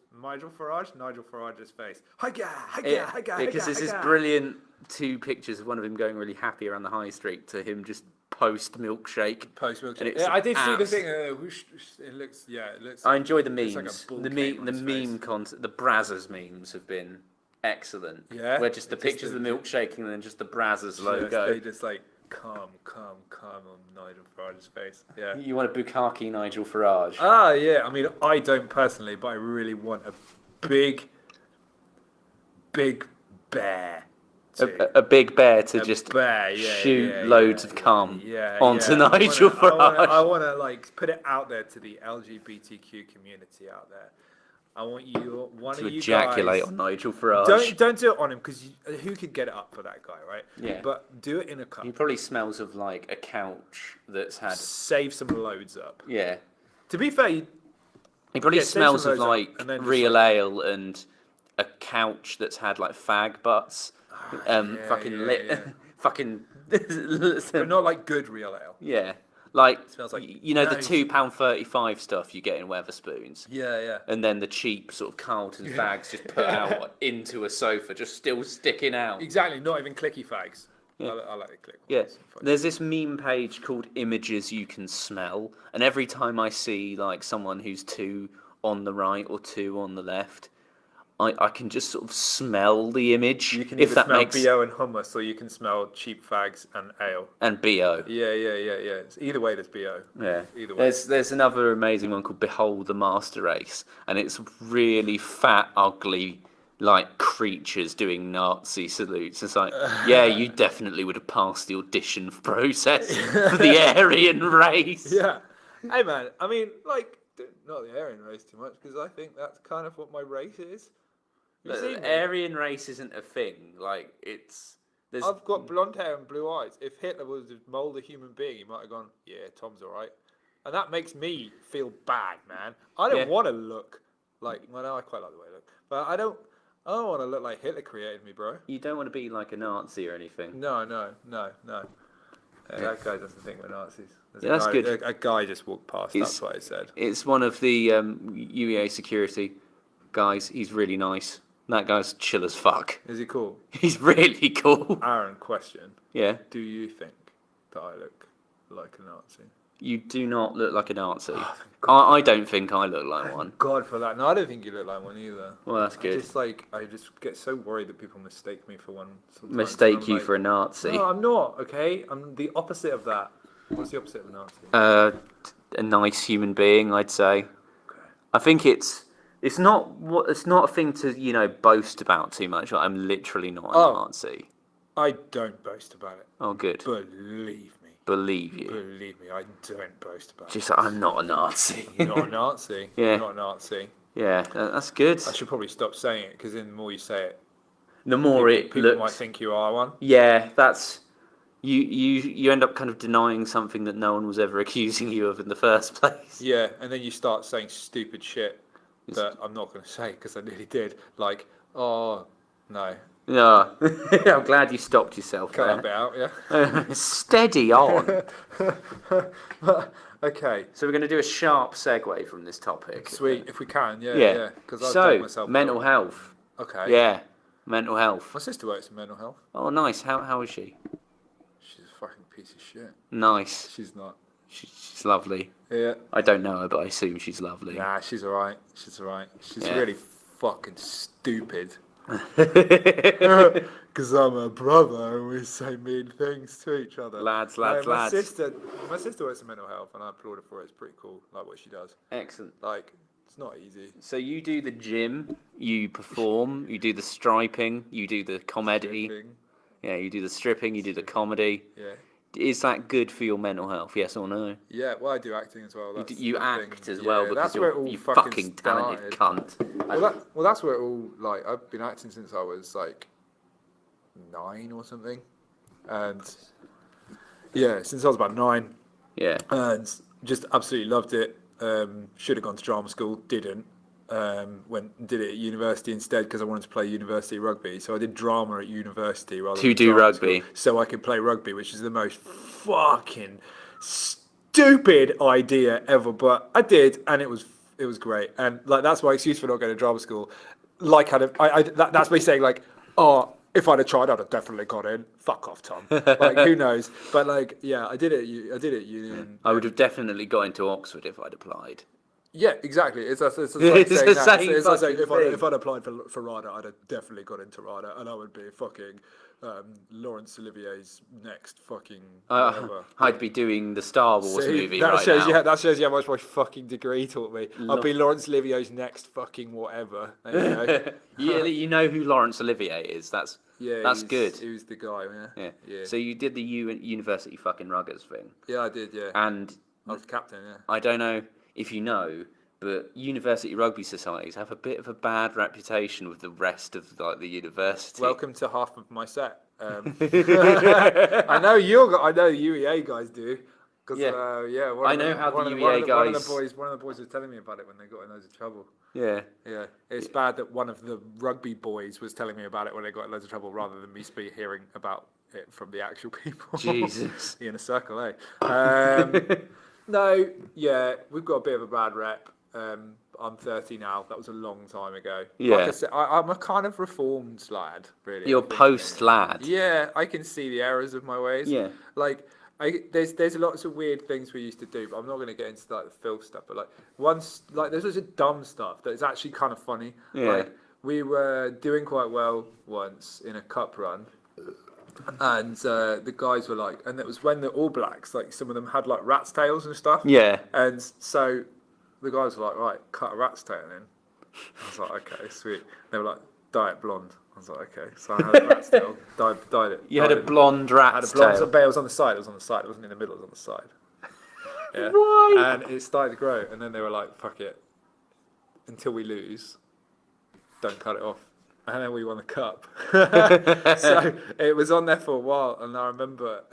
[SPEAKER 2] face? Hi guy.
[SPEAKER 1] Because there's this brilliant 2 pictures of one of him going really happy around the high street to him just post milkshake.
[SPEAKER 2] Post
[SPEAKER 1] And
[SPEAKER 2] milkshake.
[SPEAKER 1] it's
[SPEAKER 2] Yeah, I did see the
[SPEAKER 1] abs-
[SPEAKER 2] thing. It looks. Yeah, it looks.
[SPEAKER 1] I enjoy the
[SPEAKER 2] It's like a
[SPEAKER 1] memes.
[SPEAKER 2] bull
[SPEAKER 1] The
[SPEAKER 2] cave on
[SPEAKER 1] meme,
[SPEAKER 2] his face.
[SPEAKER 1] meme content, the Brazzers memes have been excellent.
[SPEAKER 2] Yeah?
[SPEAKER 1] Where just the
[SPEAKER 2] Just
[SPEAKER 1] pictures
[SPEAKER 2] the-
[SPEAKER 1] of the milkshaking and then just the Brazzers
[SPEAKER 2] They
[SPEAKER 1] logo.
[SPEAKER 2] just like calm on Nigel Farage's face. Yeah.
[SPEAKER 1] You want a Bukkake Nigel Farage?
[SPEAKER 2] Ah, yeah. I mean, I don't personally, but I really want a big bear.
[SPEAKER 1] A big bear to just
[SPEAKER 2] bear, yeah,
[SPEAKER 1] shoot
[SPEAKER 2] yeah,
[SPEAKER 1] loads
[SPEAKER 2] yeah,
[SPEAKER 1] of cum
[SPEAKER 2] yeah,
[SPEAKER 1] onto
[SPEAKER 2] yeah.
[SPEAKER 1] Nigel Farage.
[SPEAKER 2] I want to like put it out there to the LGBTQ community out there. I want you, one
[SPEAKER 1] To
[SPEAKER 2] of you
[SPEAKER 1] ejaculate
[SPEAKER 2] guys.
[SPEAKER 1] on Nigel Farage.
[SPEAKER 2] Don't do it on him because who could get it up for that guy, right?
[SPEAKER 1] Yeah.
[SPEAKER 2] But do it in a cup.
[SPEAKER 1] He probably smells of like a couch that's had.
[SPEAKER 2] Save some loads up.
[SPEAKER 1] Yeah.
[SPEAKER 2] To be fair,
[SPEAKER 1] He probably
[SPEAKER 2] Yeah, save
[SPEAKER 1] smells
[SPEAKER 2] some
[SPEAKER 1] of
[SPEAKER 2] loads up
[SPEAKER 1] like
[SPEAKER 2] and then just,
[SPEAKER 1] real
[SPEAKER 2] like-
[SPEAKER 1] ale and a couch that's had like fag butts. Fucking
[SPEAKER 2] yeah,
[SPEAKER 1] lit.
[SPEAKER 2] yeah.
[SPEAKER 1] Fucking.
[SPEAKER 2] but not like good real ale.
[SPEAKER 1] Yeah. Like,
[SPEAKER 2] Smells like
[SPEAKER 1] you know, the
[SPEAKER 2] nice.
[SPEAKER 1] £2.35 stuff you get in Weatherspoons.
[SPEAKER 2] Yeah.
[SPEAKER 1] And then the cheap sort of Carlton fags just put out into a sofa, just still sticking out.
[SPEAKER 2] Exactly. Not even clicky fags.
[SPEAKER 1] Yeah.
[SPEAKER 2] I like the click ones.
[SPEAKER 1] Yeah,
[SPEAKER 2] Fuck.
[SPEAKER 1] there's this meme page called Images You Can Smell, and every time I see like someone who's 2 on the right or 2 on the left, I can just sort of smell the image.
[SPEAKER 2] You can
[SPEAKER 1] if
[SPEAKER 2] either
[SPEAKER 1] that
[SPEAKER 2] smell
[SPEAKER 1] makes
[SPEAKER 2] BO and hummus, or you can smell cheap fags and ale.
[SPEAKER 1] and bo.
[SPEAKER 2] Yeah. It's either way, there's BO.
[SPEAKER 1] Yeah,
[SPEAKER 2] Either way.
[SPEAKER 1] there's another amazing one called Behold the Master Race, and it's really fat, ugly like creatures doing Nazi salutes. It's like, yeah, you definitely would have passed the audition process for the Aryan race.
[SPEAKER 2] Yeah. Hey man, I mean, like, not the Aryan race too much, because I think that's kind of what my race is. You see me?
[SPEAKER 1] The Aryan race isn't a thing. Like there's
[SPEAKER 2] I've got blonde hair and blue eyes. If Hitler was to mold a human being, he might have gone, yeah, Tom's all right. And that makes me feel bad, man. I don't
[SPEAKER 1] Yeah.
[SPEAKER 2] want to look like, well, no, I quite like the way I look. But I don't want to look like Hitler created me, bro.
[SPEAKER 1] You don't want to be like a Nazi or anything.
[SPEAKER 2] No. That guy doesn't think we're Nazis. There's
[SPEAKER 1] Yeah,
[SPEAKER 2] a
[SPEAKER 1] that's
[SPEAKER 2] guy,
[SPEAKER 1] good.
[SPEAKER 2] A guy just walked past.
[SPEAKER 1] It's-
[SPEAKER 2] That's what I said.
[SPEAKER 1] It's one of the UEA security guys. He's really nice. That guy's chill as fuck.
[SPEAKER 2] Is he cool?
[SPEAKER 1] He's really cool.
[SPEAKER 2] Aaron, question.
[SPEAKER 1] Yeah.
[SPEAKER 2] Do you think that I look like a Nazi?
[SPEAKER 1] You do not look like a Nazi.
[SPEAKER 2] Oh, thank God.
[SPEAKER 1] I don't think I look like one.
[SPEAKER 2] God for that. No, I don't think you look like one either.
[SPEAKER 1] Well, that's good.
[SPEAKER 2] I just get so worried that people mistake me for one. Sometimes.
[SPEAKER 1] Mistake
[SPEAKER 2] I'm
[SPEAKER 1] you
[SPEAKER 2] like,
[SPEAKER 1] for a Nazi.
[SPEAKER 2] No, I'm not. Okay, I'm the opposite of that. What's the opposite of a Nazi?
[SPEAKER 1] A nice human being, I'd say.
[SPEAKER 2] Okay.
[SPEAKER 1] I think it's not a thing to boast about too much. Like, I'm literally not a
[SPEAKER 2] Oh.
[SPEAKER 1] Nazi.
[SPEAKER 2] I don't boast about it.
[SPEAKER 1] Oh, good.
[SPEAKER 2] Believe me.
[SPEAKER 1] Believe you.
[SPEAKER 2] Believe me, I don't boast about
[SPEAKER 1] Just I'm not a Nazi.
[SPEAKER 2] it. You're not a Nazi.
[SPEAKER 1] Yeah.
[SPEAKER 2] You're not a Nazi.
[SPEAKER 1] Yeah, that's good.
[SPEAKER 2] I should probably stop saying it because the more you say it,
[SPEAKER 1] The more
[SPEAKER 2] people
[SPEAKER 1] it looks,
[SPEAKER 2] might think you are one.
[SPEAKER 1] yeah, that's you end up kind of denying something that no one was ever accusing you of in the first place.
[SPEAKER 2] Yeah, and then you start saying stupid shit that I'm not going to say because I nearly did. Like, oh, no.
[SPEAKER 1] Yeah, I'm glad you stopped yourself
[SPEAKER 2] Cut that bit
[SPEAKER 1] there.
[SPEAKER 2] out, yeah?
[SPEAKER 1] Steady on.
[SPEAKER 2] Okay,
[SPEAKER 1] So we're going to do a sharp segue from this topic.
[SPEAKER 2] sweet. If we can, yeah.
[SPEAKER 1] Yeah.
[SPEAKER 2] Because I've
[SPEAKER 1] So
[SPEAKER 2] done myself
[SPEAKER 1] mental
[SPEAKER 2] out.
[SPEAKER 1] health.
[SPEAKER 2] Okay.
[SPEAKER 1] Yeah, mental health.
[SPEAKER 2] My sister works in mental health.
[SPEAKER 1] Oh, nice. How is she?
[SPEAKER 2] She's a fucking piece of shit.
[SPEAKER 1] Nice.
[SPEAKER 2] She's not.
[SPEAKER 1] She's lovely.
[SPEAKER 2] Yeah.
[SPEAKER 1] I don't know her, but I assume she's lovely.
[SPEAKER 2] Nah, she's alright. She's alright. She's
[SPEAKER 1] Yeah.
[SPEAKER 2] really fucking stupid. Because I'm a brother and we say mean things to each other.
[SPEAKER 1] Lads.
[SPEAKER 2] My sister works in mental health and I applaud her for it. It's pretty cool, like what she does.
[SPEAKER 1] Excellent.
[SPEAKER 2] Like, it's not easy.
[SPEAKER 1] So you do the gym, you perform, you do the striping, you do the comedy.
[SPEAKER 2] Stripping.
[SPEAKER 1] Yeah, you do the stripping, you do the comedy.
[SPEAKER 2] Yeah.
[SPEAKER 1] is that good for your mental health? Yes or no?
[SPEAKER 2] Yeah, well, I do acting as well. That's
[SPEAKER 1] You
[SPEAKER 2] the
[SPEAKER 1] act
[SPEAKER 2] thing.
[SPEAKER 1] as well because
[SPEAKER 2] that's where it all
[SPEAKER 1] you
[SPEAKER 2] fucking
[SPEAKER 1] fucking talented cunt.
[SPEAKER 2] Well, that's where it all, like, I've been acting since I was, like, 9 or something. And, yeah, since I was about 9.
[SPEAKER 1] Yeah.
[SPEAKER 2] And just absolutely loved it. Should have gone to drama school, didn't. Did it at university instead because I wanted to play university rugby. So I did drama at university rather
[SPEAKER 1] To
[SPEAKER 2] than
[SPEAKER 1] do
[SPEAKER 2] drama
[SPEAKER 1] rugby.
[SPEAKER 2] school, so I could play rugby, which is the most fucking stupid idea ever. But I did, and it was great. And like that's my excuse for not going to drama school. Like that's me saying like, oh, if I'd have tried, I'd have definitely got in. Fuck off, Tom. Like, who knows? But like, yeah, I did it at uni. And,
[SPEAKER 1] I would have definitely got into Oxford if I'd applied.
[SPEAKER 2] yeah, exactly. It's like
[SPEAKER 1] It's
[SPEAKER 2] saying
[SPEAKER 1] the
[SPEAKER 2] that.
[SPEAKER 1] same
[SPEAKER 2] It's like saying
[SPEAKER 1] fucking thing.
[SPEAKER 2] if I'd applied for RADA, I'd have definitely got into RADA, and I would be fucking Laurence Olivier's next fucking whatever.
[SPEAKER 1] I'd be doing the Star Wars movie
[SPEAKER 2] that
[SPEAKER 1] right
[SPEAKER 2] shows
[SPEAKER 1] now.
[SPEAKER 2] that shows you how much my fucking degree taught me. I'd be Laurence Olivier's next fucking whatever. There you go.
[SPEAKER 1] You know who Laurence Olivier is? That's good.
[SPEAKER 2] He was the guy. Yeah.
[SPEAKER 1] So you did the university fucking ruggers thing.
[SPEAKER 2] Yeah, I did. Yeah.
[SPEAKER 1] And
[SPEAKER 2] I was the captain. Yeah.
[SPEAKER 1] I don't know if you know, but university rugby societies have a bit of a bad reputation with the rest of like the university.
[SPEAKER 2] Welcome to half of my set. I know UEA guys do. Cause,
[SPEAKER 1] I know how the UEA guys.
[SPEAKER 2] One of the boys was telling me about it when they got in loads of trouble.
[SPEAKER 1] Yeah.
[SPEAKER 2] Yeah. It's bad that one of the rugby boys was telling me about it when they got in loads of trouble, rather than me hearing about it from the actual people.
[SPEAKER 1] Jesus.
[SPEAKER 2] In a circle, eh? No. Yeah, we've got a bit of a bad rep. I'm 30 now. That was a long time ago.
[SPEAKER 1] Yeah.
[SPEAKER 2] Like I said, I'm a kind of reformed lad, really.
[SPEAKER 1] You're post lad.
[SPEAKER 2] Yeah, I can see the errors of my ways.
[SPEAKER 1] Yeah.
[SPEAKER 2] Like, there's lots of weird things we used to do, but I'm not going to get into like the filth stuff. But there's loads of dumb stuff that's actually kind of funny.
[SPEAKER 1] Yeah.
[SPEAKER 2] Like, we were doing quite well once in a cup run. And the guys were like, and it was when the All Blacks, like some of them had like rat's tails and stuff.
[SPEAKER 1] Yeah.
[SPEAKER 2] And so the guys were like, right, cut a rat's tail in. I was like, okay, sweet. They were like, dye it blonde. I was like, okay. So I had a rat's tail, dyed it.
[SPEAKER 1] You had a blonde rat's tail.
[SPEAKER 2] But it was on the side. It was on the side. It wasn't in the middle. It was on the side. Yeah.
[SPEAKER 1] Right.
[SPEAKER 2] And it started to grow. And then they were like, fuck it. Until we lose, don't cut it off. And then we won the cup. So it was on there for a while. And I remember...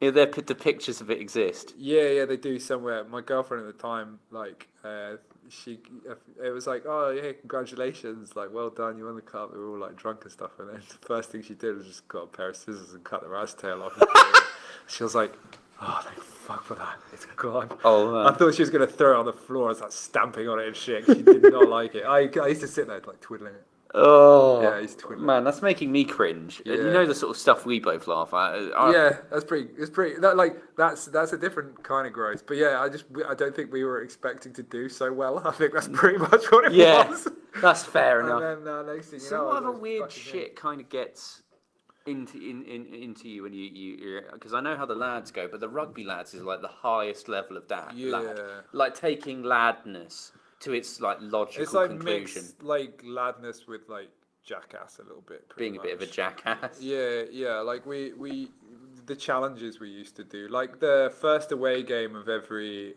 [SPEAKER 1] the pictures of it exist.
[SPEAKER 2] Yeah, they do somewhere. My girlfriend at the time, like, it was like, oh yeah, congratulations, like, well done, you won the cup. We were all like drunk and stuff, and then the first thing she did was just got a pair of scissors and cut the rat's tail off. She was like, oh, thank fuck for that, it's gone.
[SPEAKER 1] Oh man.
[SPEAKER 2] I thought she was gonna throw it on the floor. I was like stamping on it and shit. She did not like it. I used to sit there like twiddling it.
[SPEAKER 1] Oh,
[SPEAKER 2] yeah, he's twiddling.
[SPEAKER 1] Man, that's making me cringe.
[SPEAKER 2] Yeah.
[SPEAKER 1] You know the sort of stuff we both laugh at.
[SPEAKER 2] Yeah, that's pretty. It's pretty. That's a different kind of growth. But yeah, I don't think we were expecting to do so well. I think that's pretty much what it was.
[SPEAKER 1] That's fair enough.
[SPEAKER 2] And then next thing you
[SPEAKER 1] so
[SPEAKER 2] know,
[SPEAKER 1] what other weird shit kind of gets into you when you because I know how the lads go, but the rugby lads is like the highest level of lad. Like taking ladness to its like logical
[SPEAKER 2] it's like
[SPEAKER 1] conclusion.
[SPEAKER 2] Mixed, like ladness with like jackass a little bit.
[SPEAKER 1] Being a bit of a jackass.
[SPEAKER 2] Yeah. Like we the challenges we used to do. Like the first away game of every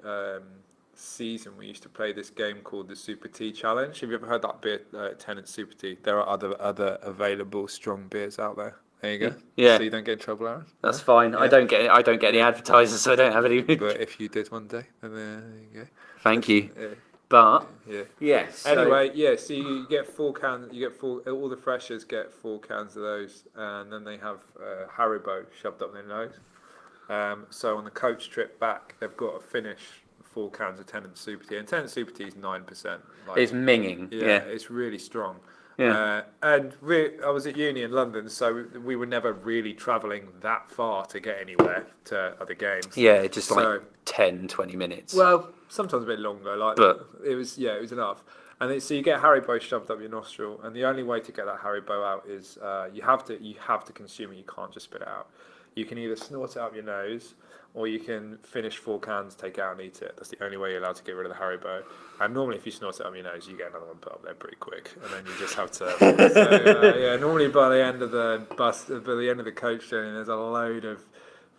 [SPEAKER 2] season, we used to play this game called the Super Tea Challenge. Have you ever heard that beer, Tennant Super Tea? There are other available strong beers out there. There you go.
[SPEAKER 1] Yeah.
[SPEAKER 2] So you don't get in trouble, Aaron.
[SPEAKER 1] That's fine. Yeah. I don't get any advertisers, so I don't have any.
[SPEAKER 2] But if you did one day, then there you go.
[SPEAKER 1] Thank you. But
[SPEAKER 2] yes. Anyway, so you get 4 cans. You get all the freshers get 4 cans of those, and then they have Haribo shoved up their nose. So on the coach trip back, they've got to finish 4 cans of Tennant Super Tea, and Tennant Super Tea is 9%. Like,
[SPEAKER 1] it's minging. Yeah,
[SPEAKER 2] it's really strong.
[SPEAKER 1] Yeah.
[SPEAKER 2] And I was at uni in London, so we were never really travelling that far to get anywhere to other games.
[SPEAKER 1] Yeah, just like 10, 20 minutes.
[SPEAKER 2] Well, sometimes a bit longer, but it was enough. And then, so you get Haribo shoved up your nostril, and the only way to get that Haribo out is you have to consume it. You can't just spit it out. You can either snort it up your nose, or you can finish 4 cans, take it out and eat it. That's the only way you're allowed to get rid of the Haribo. And normally if you snort it up your nose, you get another one put up there pretty quick. And then you just have to... normally by the end of the coach journey, there's a load of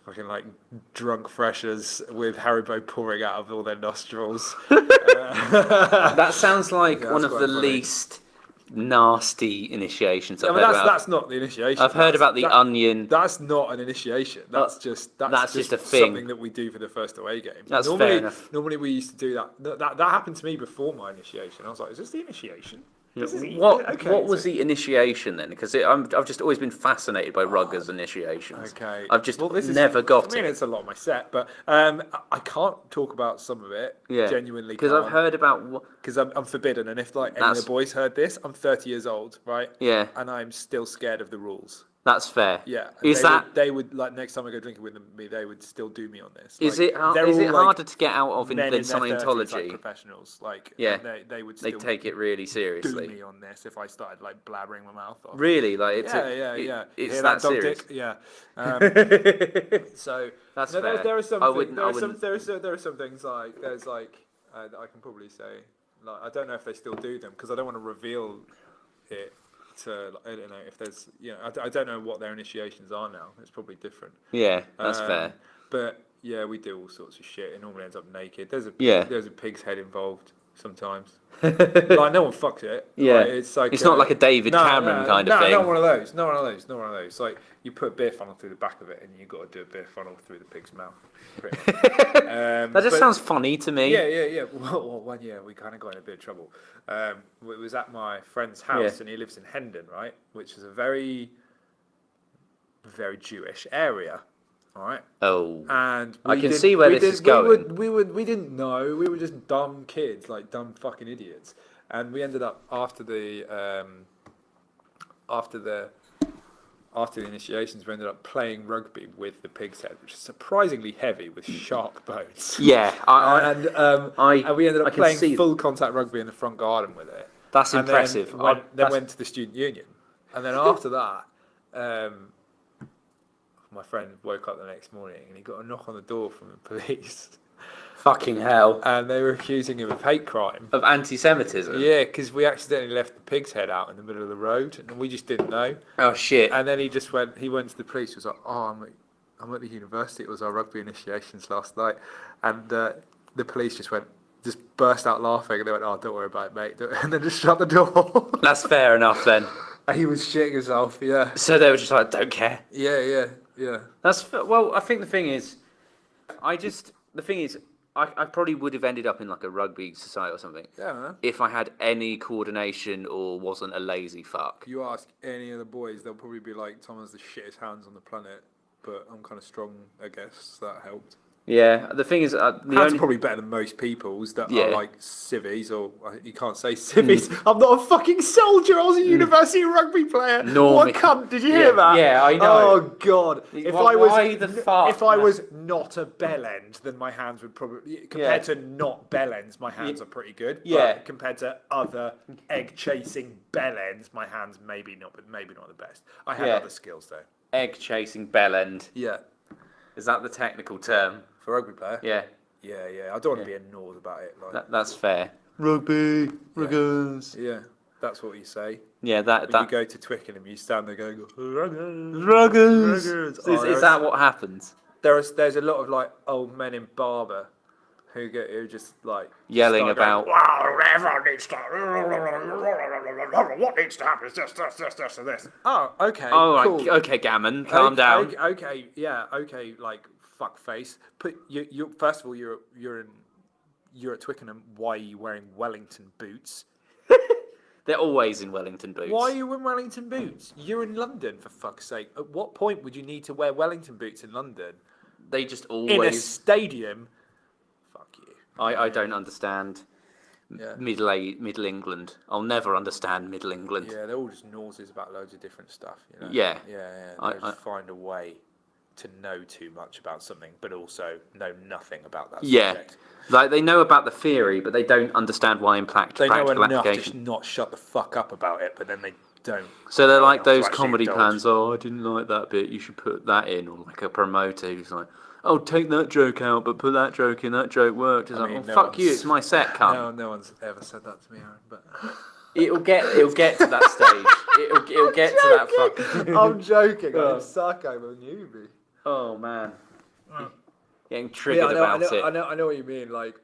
[SPEAKER 2] fucking like drunk freshers with Haribo pouring out of all their nostrils.
[SPEAKER 1] That sounds like one of
[SPEAKER 2] quite
[SPEAKER 1] the
[SPEAKER 2] funny.
[SPEAKER 1] least nasty initiations I've
[SPEAKER 2] Yeah,
[SPEAKER 1] heard
[SPEAKER 2] but
[SPEAKER 1] about.
[SPEAKER 2] that's not the initiation.
[SPEAKER 1] I've heard about the onion.
[SPEAKER 2] That's not an initiation. That's just
[SPEAKER 1] a thing.
[SPEAKER 2] something that we do for the first away game.
[SPEAKER 1] That's fair enough.
[SPEAKER 2] Normally we used to do that. That happened to me before my initiation. I was like, is this the initiation?
[SPEAKER 1] What was the initiation then? Because I've just always been fascinated by ruggers initiations.
[SPEAKER 2] Okay.
[SPEAKER 1] I've just never got
[SPEAKER 2] I mean,
[SPEAKER 1] it.
[SPEAKER 2] it's a lot of my set, but I can't talk about some of it.
[SPEAKER 1] Yeah.
[SPEAKER 2] Genuinely.
[SPEAKER 1] Because I've heard about.
[SPEAKER 2] Because I'm forbidden, and if like any of the boys heard this, I'm 30 years old, right?
[SPEAKER 1] Yeah.
[SPEAKER 2] And I'm still scared of the rules.
[SPEAKER 1] That's fair.
[SPEAKER 2] Yeah. They would like next time I go drinking with me, they would still do me on this.
[SPEAKER 1] Is
[SPEAKER 2] like,
[SPEAKER 1] it harder to get out of than Scientology?
[SPEAKER 2] Like professionals, like they would.
[SPEAKER 1] They take it really
[SPEAKER 2] do
[SPEAKER 1] seriously.
[SPEAKER 2] me on this if I started like blabbering my mouth off.
[SPEAKER 1] Really, like
[SPEAKER 2] It's
[SPEAKER 1] It's that serious.
[SPEAKER 2] Dick? Yeah. So
[SPEAKER 1] that's
[SPEAKER 2] fair. There are some. There are some things like there's like I can probably say like I don't know if they still do them because I don't want to reveal it. I don't know if there's, I don't know what their initiations are now. It's probably different.
[SPEAKER 1] Yeah, that's fair.
[SPEAKER 2] But yeah, we do all sorts of shit. It normally ends up naked. There's a pig's head involved sometimes. Like no one fucks it.
[SPEAKER 1] Yeah,
[SPEAKER 2] like, it's
[SPEAKER 1] not like a David Cameron kind of thing.
[SPEAKER 2] Not one of those. Not one of those. Like you put a beer funnel through the back of it, and you got to do a beer funnel through the pig's mouth.
[SPEAKER 1] That just sounds funny to me.
[SPEAKER 2] Yeah. Well, one year we kind of got in a bit of trouble. It was at my friend's house, and he lives in Hendon, right, which is a very, very Jewish area. All right.
[SPEAKER 1] Oh.
[SPEAKER 2] And
[SPEAKER 1] I can see where this is going.
[SPEAKER 2] We didn't know. We were just dumb kids, like dumb fucking idiots. And we ended up after the initiations, we ended up playing rugby with the pig's head, which is surprisingly heavy with sharp bones.
[SPEAKER 1] Yeah,
[SPEAKER 2] and we ended up playing full contact rugby in the front garden with it.
[SPEAKER 1] That's impressive.
[SPEAKER 2] Then went to the student union, and then after that, my friend woke up the next morning and he got a knock on the door from the police.
[SPEAKER 1] Fucking hell.
[SPEAKER 2] And they were accusing him of hate crime.
[SPEAKER 1] Of anti-Semitism?
[SPEAKER 2] Yeah, because we accidentally left the pig's head out in the middle of the road and we just didn't know.
[SPEAKER 1] Oh, shit.
[SPEAKER 2] And then he went to the police. He was like, I'm at the university. It was our rugby initiations last night. And the police just burst out laughing and they went, oh, don't worry about it, mate. And then just shut the door.
[SPEAKER 1] That's fair enough then.
[SPEAKER 2] And he was shitting himself, yeah.
[SPEAKER 1] So they were just like, don't care.
[SPEAKER 2] Yeah.
[SPEAKER 1] Well, I think the thing is, I probably would have ended up in like a rugby society or something.
[SPEAKER 2] Yeah, man.
[SPEAKER 1] If I had any coordination or wasn't a lazy fuck.
[SPEAKER 2] You ask any of the boys, they'll probably be like, Tom has the shittest hands on the planet, but I'm kind of strong, I guess. That helped.
[SPEAKER 1] Yeah, the thing is,
[SPEAKER 2] hands are probably better than most people's that are like civvies, or you can't say civvies. I'm not a fucking soldier. I was a university rugby player. What cunt? Did you hear that?
[SPEAKER 1] Yeah, I know.
[SPEAKER 2] Oh god! If I was
[SPEAKER 1] man?
[SPEAKER 2] not a bellend, then my hands would probably compared to not bellends, my hands are pretty good.
[SPEAKER 1] Yeah.
[SPEAKER 2] But compared to other egg chasing bellends, my hands maybe not the best. I had other skills though.
[SPEAKER 1] Egg chasing bellend.
[SPEAKER 2] Yeah.
[SPEAKER 1] Is that the technical term?
[SPEAKER 2] For a rugby player?
[SPEAKER 1] Yeah.
[SPEAKER 2] Yeah. I don't want to be a nose about it. Like,
[SPEAKER 1] that's fair. Rugby, ruggers.
[SPEAKER 2] Yeah, that's what you say.
[SPEAKER 1] Yeah,
[SPEAKER 2] when you go to Twickenham, you stand there going,
[SPEAKER 1] ruggers. Is that what happens?
[SPEAKER 2] There's a lot of like old men in Barber who just like
[SPEAKER 1] yelling about.
[SPEAKER 2] Going, wow, everyone needs to. What needs to happen is this, and this. Oh, okay.
[SPEAKER 1] Oh,
[SPEAKER 2] cool.
[SPEAKER 1] Okay, Gammon, calm down.
[SPEAKER 2] Okay, like fuck face. You first of all, you're at Twickenham. Why are you wearing Wellington boots?
[SPEAKER 1] They're always in Wellington boots.
[SPEAKER 2] Why are you in Wellington boots? You're in London, for fuck's sake. At what point would you need to wear Wellington boots in London?
[SPEAKER 1] They just always
[SPEAKER 2] in a stadium. Fuck you.
[SPEAKER 1] I don't understand Middle England. I'll never understand Middle England.
[SPEAKER 2] Yeah, they're all just nauseous about loads of different stuff. You know?
[SPEAKER 1] Yeah.
[SPEAKER 2] They just find a way to know too much about something, but also know nothing about that subject.
[SPEAKER 1] Like they know about the theory, but they don't understand why in practical application.
[SPEAKER 2] They know enough to not shut the fuck up about it, but then they don't.
[SPEAKER 1] So they're like those comedy plans. Oh, I didn't like that bit. You should put that in, or like a promoter who's like, oh, take that joke out, but put that joke in. That joke worked. It's fuck you. It's my set, cunt.
[SPEAKER 2] No one's ever said that to me, Aaron. But
[SPEAKER 1] it'll get to that stage. It'll get to that fucking.
[SPEAKER 2] I'm joking. I'm a psycho, I'm a newbie.
[SPEAKER 1] Oh man. getting triggered about it.
[SPEAKER 2] I know what you mean. Like,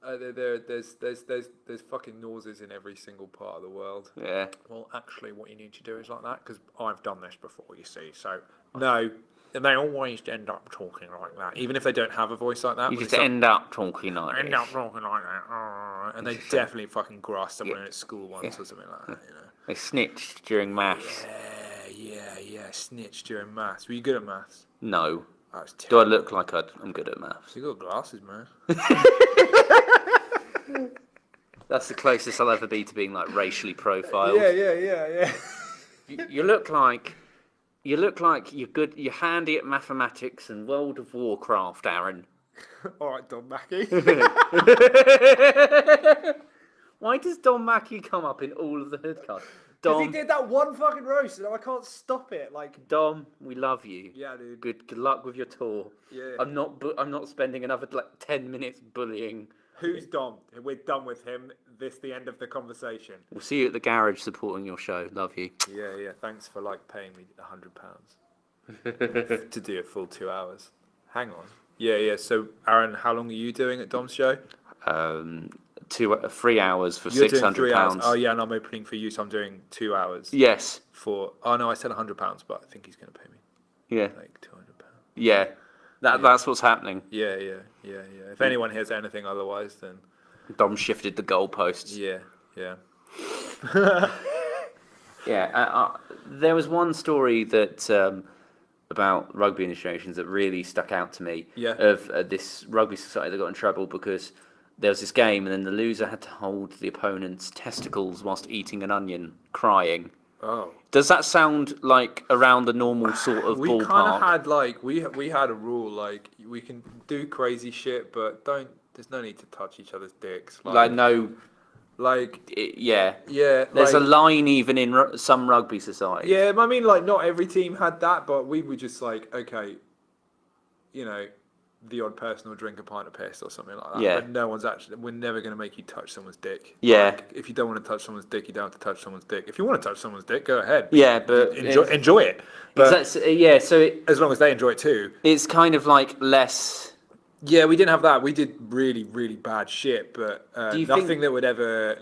[SPEAKER 2] there's fucking noises in every single part of the world.
[SPEAKER 1] Yeah.
[SPEAKER 2] Well, actually, what you need to do is like that, because I've done this before, you see. So, no, and they always end up talking like that, even if they don't have a voice like that.
[SPEAKER 1] You just end up talking like
[SPEAKER 2] End up talking like that. And they definitely fucking grassed someone at school once or something like that, you know.
[SPEAKER 1] They snitched during maths.
[SPEAKER 2] Yeah, snitched during maths. Were you good at maths?
[SPEAKER 1] No.
[SPEAKER 2] That was
[SPEAKER 1] Do I
[SPEAKER 2] terrible.
[SPEAKER 1] look like I'm good at maths?
[SPEAKER 2] You got glasses, man.
[SPEAKER 1] That's the closest I'll ever be to being like racially profiled.
[SPEAKER 2] Yeah.
[SPEAKER 1] You look like you're good. You're handy at mathematics and World of Warcraft, Aaron.
[SPEAKER 2] All right, Don Mackey.
[SPEAKER 1] Why does Don Mackey come up in all of the Hoodcast?
[SPEAKER 2] Because he did that one fucking roast, and I can't stop it. Like,
[SPEAKER 1] Dom, we love you.
[SPEAKER 2] yeah, dude.
[SPEAKER 1] Good luck with your tour.
[SPEAKER 2] Yeah.
[SPEAKER 1] I'm not spending another 10 minutes bullying.
[SPEAKER 2] Who's Dom? We're done with him. This the end of the conversation.
[SPEAKER 1] We'll see you at the garage supporting your show. Love you.
[SPEAKER 2] Yeah. Thanks for paying me £100 to do a full 2 hours. Hang on. Yeah. So, Aaron, how long are you doing at Dom's show?
[SPEAKER 1] 3 hours for
[SPEAKER 2] You're doing
[SPEAKER 1] £600.
[SPEAKER 2] Oh yeah, and I'm opening for you, so I'm doing 2 hours.
[SPEAKER 1] Yes.
[SPEAKER 2] For I said £100, but I think he's going to pay me.
[SPEAKER 1] Yeah.
[SPEAKER 2] Like £200.
[SPEAKER 1] Yeah. That's what's happening.
[SPEAKER 2] Yeah. If anyone hears anything otherwise, then
[SPEAKER 1] Dom shifted the goalposts.
[SPEAKER 2] yeah.
[SPEAKER 1] Yeah. There was one story that about rugby initiations that really stuck out to me.
[SPEAKER 2] Yeah.
[SPEAKER 1] Of this rugby society that got in trouble because there was this game and then the loser had to hold the opponent's testicles whilst eating an onion, crying.
[SPEAKER 2] Oh.
[SPEAKER 1] Does that sound like around the normal sort of ballpark?
[SPEAKER 2] We kind of had we had a rule we can do crazy shit, but there's no need to touch each other's dicks.
[SPEAKER 1] Yeah.
[SPEAKER 2] Yeah.
[SPEAKER 1] There's a line even in some rugby societies.
[SPEAKER 2] Yeah, I mean, not every team had that, but we were just okay, the odd person will drink a pint of piss or something like that.
[SPEAKER 1] Yeah.
[SPEAKER 2] But we're never going to make you touch someone's dick.
[SPEAKER 1] Yeah.
[SPEAKER 2] If you don't want to touch someone's dick, you don't have to touch someone's dick. If you want to touch someone's dick, go ahead.
[SPEAKER 1] Yeah, but
[SPEAKER 2] enjoy it. But
[SPEAKER 1] so
[SPEAKER 2] as long as they enjoy it too.
[SPEAKER 1] It's kind of less.
[SPEAKER 2] Yeah, we didn't have that. We did really, really bad shit, but nothing that would ever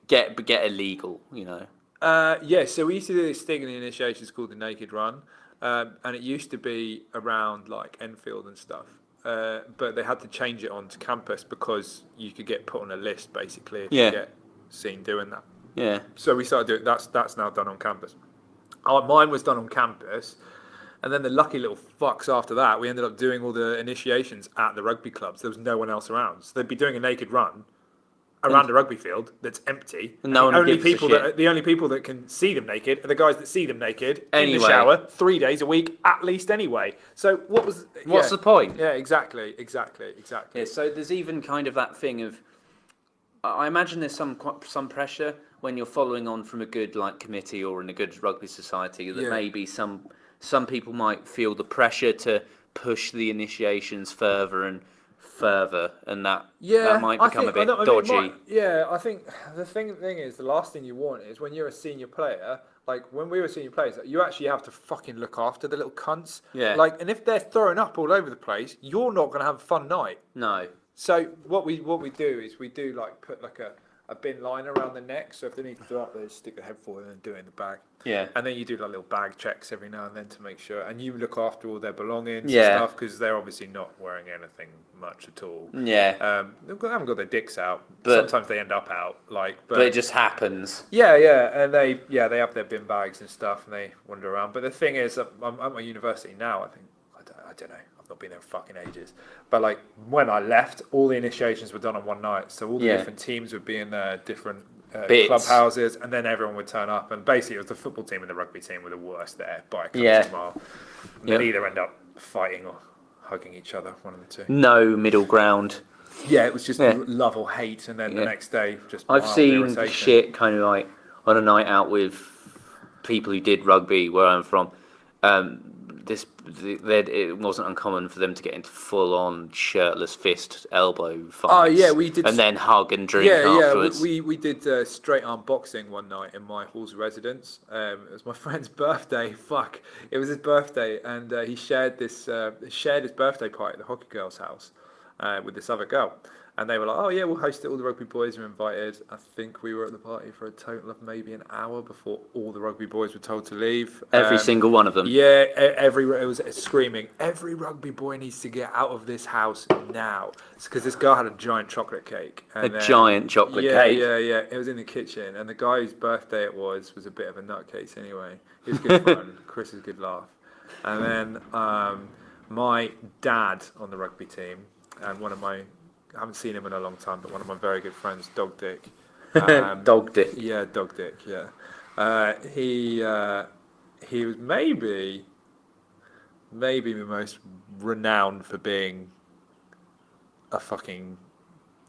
[SPEAKER 1] get illegal,
[SPEAKER 2] Yeah, so we used to do this thing in the initiations called the Naked Run, and it used to be around Enfield and stuff. But they had to change it onto campus because you could get put on a list basically if you get seen doing that.
[SPEAKER 1] Yeah.
[SPEAKER 2] So we started doing that's now done on campus. Mine was done on campus, and then the lucky little fucks after that, we ended up doing all the initiations at the rugby clubs. There was no one else around, so they'd be doing a naked run around a rugby field that's empty.
[SPEAKER 1] And no one gives a shit.
[SPEAKER 2] The only people that can see them naked are the guys that see them naked in
[SPEAKER 1] Anyway.
[SPEAKER 2] the shower 3 days a week at least anyway. So
[SPEAKER 1] What's the point?
[SPEAKER 2] Yeah, exactly.
[SPEAKER 1] Yeah, so there's even kind of that thing of, I imagine there's some pressure when you're following on from a good committee or in a good rugby society that maybe some people might feel the pressure to push the initiations further and further, and that might become a bit dodgy.
[SPEAKER 2] I think the thing is, the last thing you want is when you're a senior player, when we were senior players, you actually have to fucking look after the little cunts.
[SPEAKER 1] Yeah.
[SPEAKER 2] And if they're throwing up all over the place, you're not going to have a fun night.
[SPEAKER 1] No.
[SPEAKER 2] So what we do is we do put a bin liner around the neck, so if they need to throw up, they just stick the head forward and do it in the bag.
[SPEAKER 1] Yeah.
[SPEAKER 2] And then you do little bag checks every now and then to make sure, and you look after all their belongings and
[SPEAKER 1] Yeah.
[SPEAKER 2] stuff because they're obviously not wearing anything much at all.
[SPEAKER 1] Yeah.
[SPEAKER 2] They haven't got their dicks out.
[SPEAKER 1] But-
[SPEAKER 2] Sometimes they end up out,
[SPEAKER 1] But it just happens.
[SPEAKER 2] Yeah, and they have their bin bags and stuff, and they wander around. But the thing is, I'm at my university now. I don't know. I've not been there for fucking ages. But when I left, all the initiations were done on one night. So all the different teams would be in different clubhouses, and then everyone would turn up. And basically, it was the football team and the rugby team were the worst there by a country mile. And they'd either end up fighting or hugging each other, one of the two.
[SPEAKER 1] No middle ground.
[SPEAKER 2] Yeah, it was just love or hate, and then the next day, just
[SPEAKER 1] I've
[SPEAKER 2] mild
[SPEAKER 1] seen
[SPEAKER 2] irritation.
[SPEAKER 1] shit kind of on a night out with people who did rugby where I'm from. it wasn't uncommon for them to get into full-on shirtless fist elbow fights.
[SPEAKER 2] Oh yeah, we did.
[SPEAKER 1] And then hug and drink afterwards.
[SPEAKER 2] We did straight arm boxing one night in my hall's residence. It was my friend's birthday. Fuck, it was his birthday, and he shared his birthday party at the hockey girls' house with this other girl. And they were like, oh yeah, we'll host it. All the rugby boys are invited. I think we were at the party for a total of maybe an hour before all the rugby boys were told to leave.
[SPEAKER 1] Every single one of them.
[SPEAKER 2] Yeah, it was screaming, every rugby boy needs to get out of this house now. It's because this girl had a giant chocolate cake. And
[SPEAKER 1] giant chocolate cake?
[SPEAKER 2] Yeah. It was in the kitchen. And the guy whose birthday it was a bit of a nutcase anyway. It was good fun. Chris is a good laugh. And then my dad on the rugby team, and I haven't seen him in a long time, but one of my very good friends, Dog Dick.
[SPEAKER 1] Dog Dick.
[SPEAKER 2] Yeah, Dog Dick, yeah. He was maybe the most renowned for being a fucking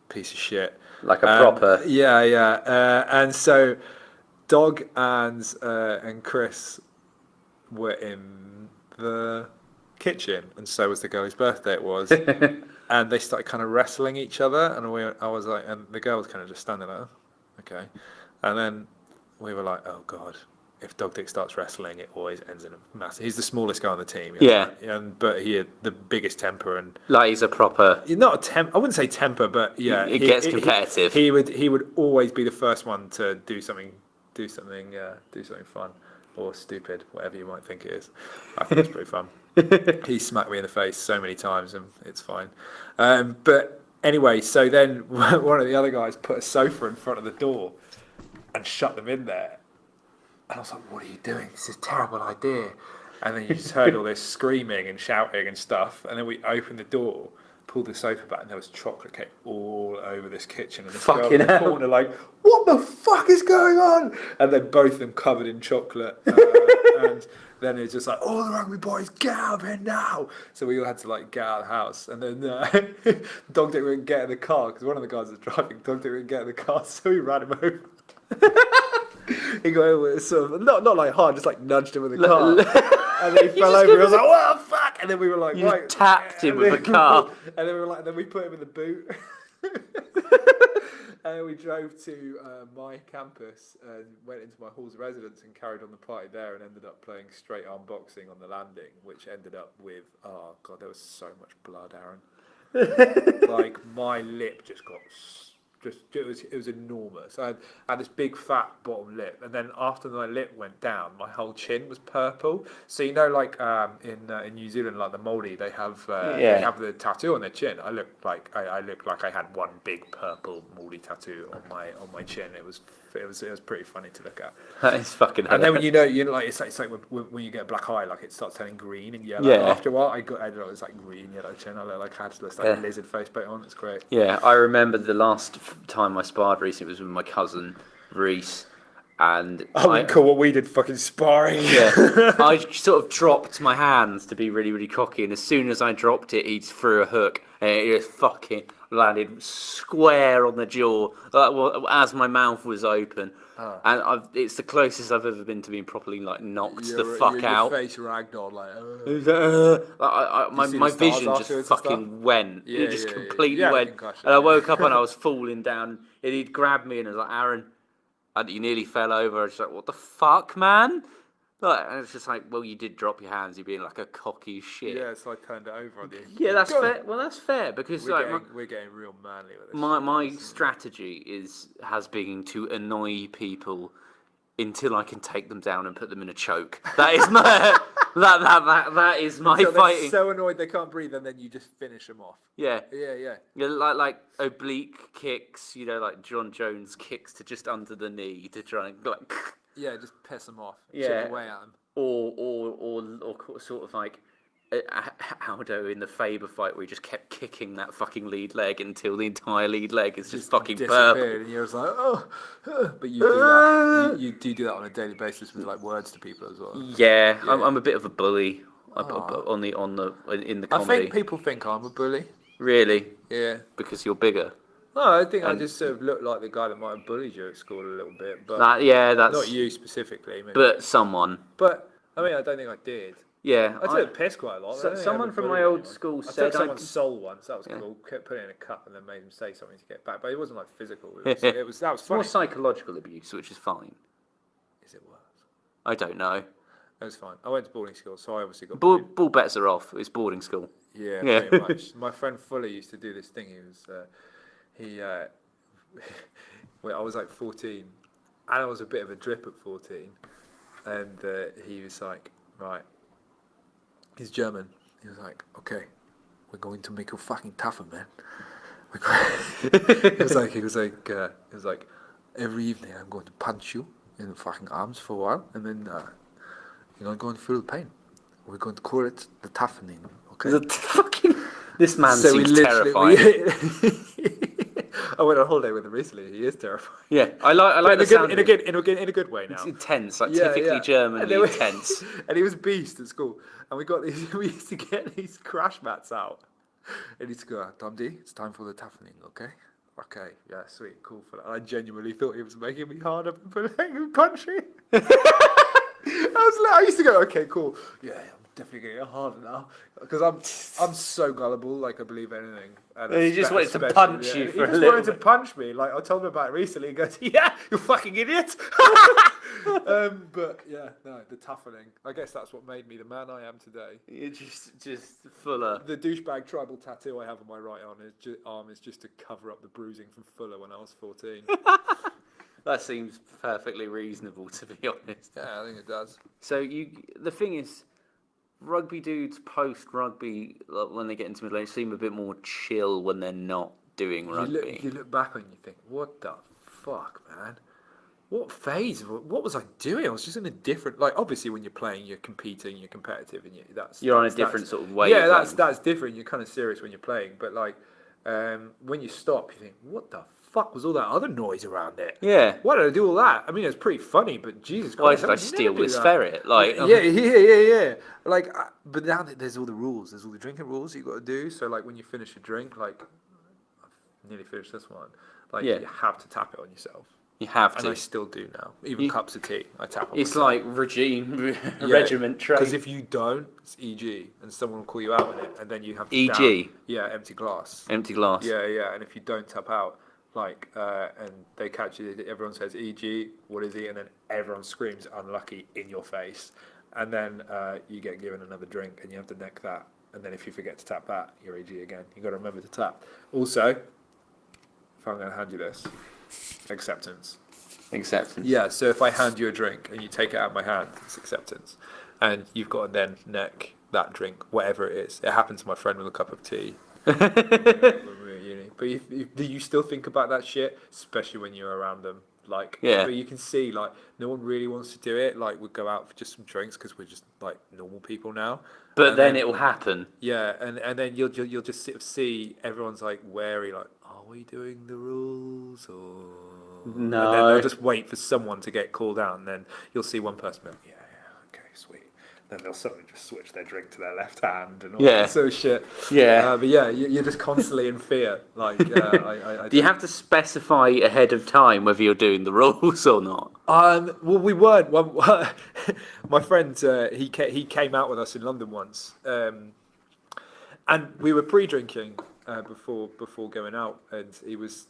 [SPEAKER 2] piece of shit.
[SPEAKER 1] Like a proper...
[SPEAKER 2] Yeah. And so Dog and Chris were in the kitchen, and so was the girl whose birthday it was. And they started kind of wrestling each other, and I was like, and the girl was kind of just standing there, okay. And then we were like, oh god, if Dog Dick starts wrestling, it always ends in a massive. He's the smallest guy on the team.
[SPEAKER 1] Yeah.
[SPEAKER 2] But he had the biggest temper, and
[SPEAKER 1] like he's a proper.
[SPEAKER 2] Not a I wouldn't say temper, but yeah,
[SPEAKER 1] it gets competitive.
[SPEAKER 2] He would always be the first one to do something fun or stupid, whatever you might think it is. I think it's pretty fun. He smacked me in the face so many times, and it's fine. But anyway, so then one of the other guys put a sofa in front of the door and shut them in there. And I was like, what are you doing? This is a terrible idea. And then you just heard all this screaming and shouting and stuff. And then we opened the door, pulled the sofa back, and there was chocolate cake all over this kitchen. And this girl in the corner like, what the fuck is going on? And then both of them covered in chocolate. And then it's just like, all the rugby boys, get out of here now. So we all had to like get out of the house. And then Dog Dick wouldn't get in the car because one of the guys was driving. Dog Dick wouldn't get in the car, so we ran him over. He got over sort of not like hard, just like nudged him with the car. And then he fell over. He was like, what the fuck? And then we were like,
[SPEAKER 1] you right. Tapped him with the car.
[SPEAKER 2] And then we were like, then we put him in the boot. And we drove to my campus and went into my hall's residence and carried on the party there, and ended up playing straight arm boxing on the landing, which ended up with, oh god, there was so much blood, Aaron. Like my lip just got it was enormous. I had this big fat bottom lip, and then after my lip went down, my whole chin was purple. So you know, like in New Zealand, like the Māori, they have the tattoo on their chin. I looked like I had one big purple Māori tattoo on my chin. It was pretty funny to look at.
[SPEAKER 1] That is fucking.
[SPEAKER 2] And then when you know like it's like when you get a black eye, like it starts turning green and yellow. Yeah. After a while, I got it was like green yellow chin. I look like I had this like lizard face paint on. It's great.
[SPEAKER 1] Yeah, I remember the last time I sparred recently was with my cousin Reese, and
[SPEAKER 2] I wouldn't call what we did fucking sparring.
[SPEAKER 1] Yeah, I sort of dropped my hands to be really, really cocky, and as soon as I dropped it, he threw a hook, and it just fucking landed square on the jaw as my mouth was open. And it's the closest I've ever been to being properly like knocked the fuck out.
[SPEAKER 2] Your face ragdolled
[SPEAKER 1] my vision just fucking went. It just completely went. And I woke up and I was falling down. And he'd grabbed me and I was like, Aaron, and he nearly fell over. I was like, what the fuck, man? And it's just like, well, you did drop your hands. You're being like a cocky shit.
[SPEAKER 2] Yeah, so I turned it over on you.
[SPEAKER 1] Yeah, that's fair. Well, that's fair because
[SPEAKER 2] we're getting real manly with this.
[SPEAKER 1] My strategy has been to annoy people until I can take them down and put them in a choke. That is my that is my
[SPEAKER 2] so
[SPEAKER 1] fighting.
[SPEAKER 2] They're so annoyed they can't breathe, and then you just finish them off.
[SPEAKER 1] Yeah.
[SPEAKER 2] Yeah,
[SPEAKER 1] like oblique kicks, like John Jones kicks to just under the knee to try and like.
[SPEAKER 2] Yeah, just piss them off. Chip away at them.
[SPEAKER 1] Or sort of like Aldo in the Faber fight where he just kept kicking that fucking lead leg until the entire lead leg is just fucking purple.
[SPEAKER 2] And you're just like, but you do that. You do that on a daily basis with like words to people as well.
[SPEAKER 1] Yeah. I'm a bit of a bully in the comedy.
[SPEAKER 2] I think people think I'm a bully.
[SPEAKER 1] Really?
[SPEAKER 2] Yeah.
[SPEAKER 1] Because you're bigger.
[SPEAKER 2] No, I think I just sort of look like the guy that might have bullied you at school a little bit, but
[SPEAKER 1] that's
[SPEAKER 2] not you specifically. Maybe.
[SPEAKER 1] But someone.
[SPEAKER 2] But I mean, I don't think I did.
[SPEAKER 1] Yeah,
[SPEAKER 2] I took the piss quite a lot.
[SPEAKER 1] So,
[SPEAKER 2] I don't think I
[SPEAKER 1] someone
[SPEAKER 2] ever
[SPEAKER 1] from
[SPEAKER 2] bullied
[SPEAKER 1] my old
[SPEAKER 2] anyone.
[SPEAKER 1] school
[SPEAKER 2] I
[SPEAKER 1] said
[SPEAKER 2] took someone's soul once. That was
[SPEAKER 1] Yeah.
[SPEAKER 2] cool. Kept putting it in a cup and then made him say something to get back. But it wasn't like physical. That was
[SPEAKER 1] it's more
[SPEAKER 2] funny.
[SPEAKER 1] psychological abuse, which is fine.
[SPEAKER 2] Is it worse?
[SPEAKER 1] I don't know.
[SPEAKER 2] It was fine. I went to boarding school, so I obviously got
[SPEAKER 1] Ball bets are off. It's boarding school.
[SPEAKER 2] Yeah, pretty much. My friend Fuller used to do this thing. Well, I was like 14, and I was a bit of a drip at 14, and he was like, right, he's German. He was like, okay, we're going to make you fucking tougher, man. He was like, every evening I'm going to punch you in the fucking arms for a while, and then you're not going to feel the pain. We're going to call it the toughening, okay?
[SPEAKER 1] This man seems terrifying.
[SPEAKER 2] I went on holiday with him recently. He is terrifying.
[SPEAKER 1] Yeah, I like the sound
[SPEAKER 2] in a good way now.
[SPEAKER 1] It's intense, like typically Germanly intense.
[SPEAKER 2] And he was a beast at school. And we used to get these crash mats out. And he'd go, Tom D, it's time for the toughening, okay? Okay, yeah, sweet, cool for that. I genuinely thought he was making me harder for punching. I used to go, okay, cool. Yeah, I'm definitely getting harder now because I'm so gullible. Like I believe anything. And
[SPEAKER 1] he just wanted to punch you for a little.
[SPEAKER 2] He just wanted to punch me. Like I told him about it recently. He goes, "Yeah, you fucking idiot." But yeah, no, the toughening. I guess that's what made me the man I am today.
[SPEAKER 1] You're just Fuller.
[SPEAKER 2] The douchebag tribal tattoo I have on my right arm is just to cover up the bruising from Fuller when I was 14.
[SPEAKER 1] That seems perfectly reasonable, to be honest.
[SPEAKER 2] Yeah, I think it does.
[SPEAKER 1] So the thing is, rugby dudes post rugby when they get into middle age seem a bit more chill when they're not doing rugby.
[SPEAKER 2] You look back and you think, what the fuck, man? What phase? What was I doing? I was just in a different. Like obviously, when you're playing, you're competing, you're competitive, and you're
[SPEAKER 1] on a different sort of way.
[SPEAKER 2] Yeah, that's different. You're kind of serious when you're playing, but like when you stop, you think, what the fuck was all that other noise around it?
[SPEAKER 1] Yeah.
[SPEAKER 2] Why did I do all that? I mean, it's pretty funny, but Jesus Christ,
[SPEAKER 1] why did I steal this ferret? Like,
[SPEAKER 2] yeah. Like, but now there's all the rules. There's all the drinking rules you got to do. So, like, when you finish a drink, like, I've nearly finished this one. Like, you have to tap it on yourself.
[SPEAKER 1] You have to.
[SPEAKER 2] And I still do now. Even cups of tea, I tap on
[SPEAKER 1] It's
[SPEAKER 2] myself.
[SPEAKER 1] like regiment trade.
[SPEAKER 2] Because if you don't, it's EG, and someone will call you out on it, and then you have to
[SPEAKER 1] EG?
[SPEAKER 2] down. Yeah, empty glass.
[SPEAKER 1] Empty glass.
[SPEAKER 2] Yeah, and if you don't tap out, like, and they catch you, everyone says EG, what is he? And then everyone screams unlucky in your face. And then you get given another drink, and you have to neck that. And then if you forget to tap that, you're EG again. You've got to remember to tap. Also, if I'm going to hand you this, acceptance. Yeah, so if I hand you a drink and you take it out of my hand, it's acceptance. And you've got to then neck that drink, whatever it is. It happened to my friend with a cup of tea. When we were at uni. But do you still think about that shit, especially when you're around them? Like, but you can see, like, no one really wants to do it. Like, we'd go out for just some drinks because we're just like normal people now.
[SPEAKER 1] But then it will happen.
[SPEAKER 2] Yeah, and then you'll just sort of see everyone's like wary, like, are we doing the rules or
[SPEAKER 1] no?
[SPEAKER 2] And then they'll just wait for someone to get called out, and then you'll see one person go, yeah, okay, sweet. Then they'll suddenly just switch their drink to their left hand and all that sort of shit.
[SPEAKER 1] Yeah.
[SPEAKER 2] But yeah, you're just constantly in fear. Like,
[SPEAKER 1] do you have to specify ahead of time whether you're doing the rules or not?
[SPEAKER 2] Well, we weren't. My friend, he came out with us in London once, and we were pre-drinking before going out, and he was.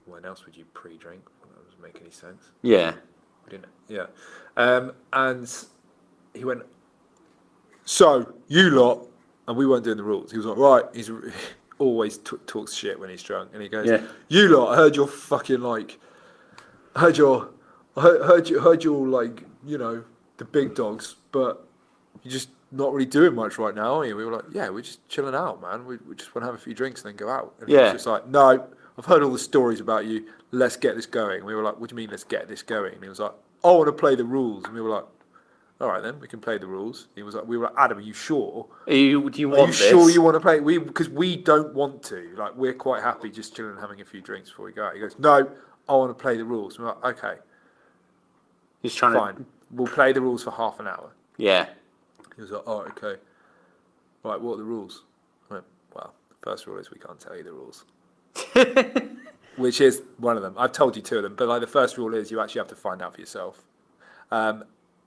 [SPEAKER 2] When else would you pre-drink? That doesn't make any sense.
[SPEAKER 1] Yeah.
[SPEAKER 2] We didn't. Yeah. And he went, so you lot, and we weren't doing the rules. He was like, right. He's always talks shit when he's drunk, and he goes, you lot, I heard your fucking like, heard you like, you know, the big dogs, but you're just not really doing much right now, are you? We were like, yeah, we're just chilling out, man. We just want to have a few drinks and then go out. And he was just like, no, I've heard all the stories about you. Let's get this going. And we were like, what do you mean, let's get this going? And he was like, I want to play the rules. And we were like, all right, then we can play the rules. He was like, we were like, Adam, are you sure?
[SPEAKER 1] Do you want this?
[SPEAKER 2] Are you sure you want to play? Because we don't want to. Like, we're quite happy just chilling and having a few drinks before we go out. He goes, no, I want to play the rules. And we're like, okay.
[SPEAKER 1] He's trying
[SPEAKER 2] Fine. We'll play the rules for half an hour.
[SPEAKER 1] Yeah.
[SPEAKER 2] He was like, oh, okay. Right, what are the rules? I went, well, the first rule is we can't tell you the rules. Which is one of them. I've told you two of them, but like the first rule is you actually have to find out for yourself.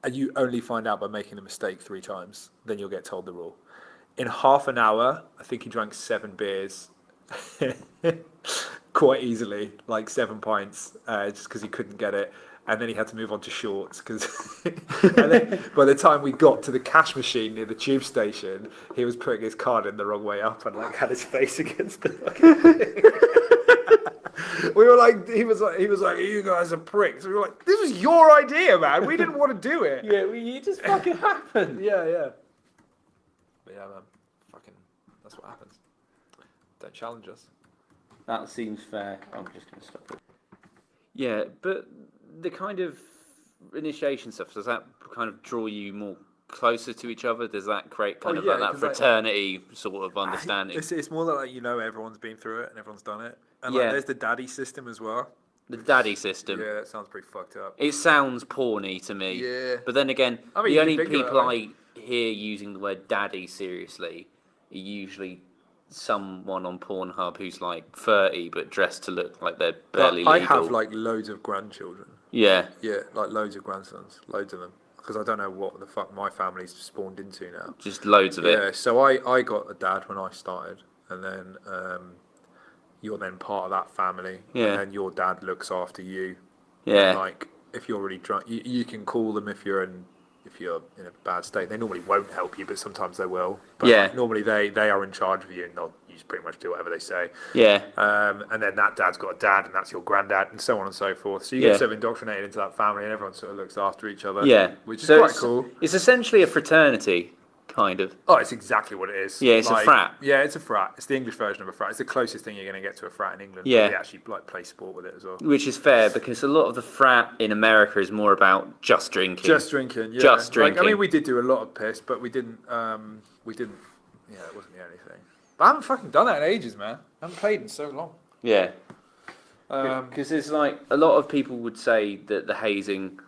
[SPEAKER 2] and you only find out by making a mistake 3 times, then you'll get told the rule. In half an hour, I think he drank 7 beers quite easily, like 7 pints, just because he couldn't get it. And then he had to move on to shorts because by the time we got to the cash machine near the tube station, he was putting his card in the wrong way up and like had his face against the fucking thing. We were like, he was like, you guys are pricks. We were like, this was your idea, man. We didn't want to do it.
[SPEAKER 1] Yeah, it just fucking happened.
[SPEAKER 2] Yeah. But yeah, man, fucking, that's what happens. Don't challenge us.
[SPEAKER 1] That seems fair. I'm just going to stop it. Yeah, but the kind of initiation stuff, does that kind of draw you more closer to each other? Does that create kind of like that fraternity sort of understanding?
[SPEAKER 2] It's more like, everyone's been through it and everyone's done it. And like, there's the daddy system as well.
[SPEAKER 1] The daddy system.
[SPEAKER 2] Yeah, that sounds pretty fucked up.
[SPEAKER 1] It sounds porny to me.
[SPEAKER 2] Yeah.
[SPEAKER 1] But then again, the only people I hear using the word daddy seriously are usually someone on Pornhub who's like 30 but dressed to look like they're barely legal.
[SPEAKER 2] I have like loads of grandchildren.
[SPEAKER 1] Yeah,
[SPEAKER 2] like loads of grandsons, loads of them, because I don't know what the fuck my family's spawned into now.
[SPEAKER 1] Just loads of it.
[SPEAKER 2] Yeah, so I got a dad when I started, and then you're then part of that family, and then your dad looks after you. Yeah, and like if you're really drunk, you can call them if you're in a bad state. They normally won't help you, but sometimes they will. But like, normally they are in charge of you, and you just pretty much do whatever they say. Yeah. And then that dad's got a dad, and that's your granddad, and so on and so forth. So you get sort of indoctrinated into that family, and everyone sort of looks after each other. Yeah. Which is quite cool.
[SPEAKER 1] It's essentially a fraternity, kind of.
[SPEAKER 2] Oh, it's exactly what it is.
[SPEAKER 1] Yeah, it's like, a frat.
[SPEAKER 2] Yeah, it's a frat. It's the English version of a frat. It's the closest thing you're going to get to a frat in England. Yeah. They actually like play sport with it as well.
[SPEAKER 1] Which is fair, because a lot of the frat in America is more about just drinking.
[SPEAKER 2] Just drinking, yeah.
[SPEAKER 1] Just drinking.
[SPEAKER 2] Like, I mean, we did do a lot of piss, but we didn't, it wasn't the only thing. But I haven't fucking done that in ages, man. I haven't played in so long.
[SPEAKER 1] Yeah. Because there's like, a lot of people would say that the hazing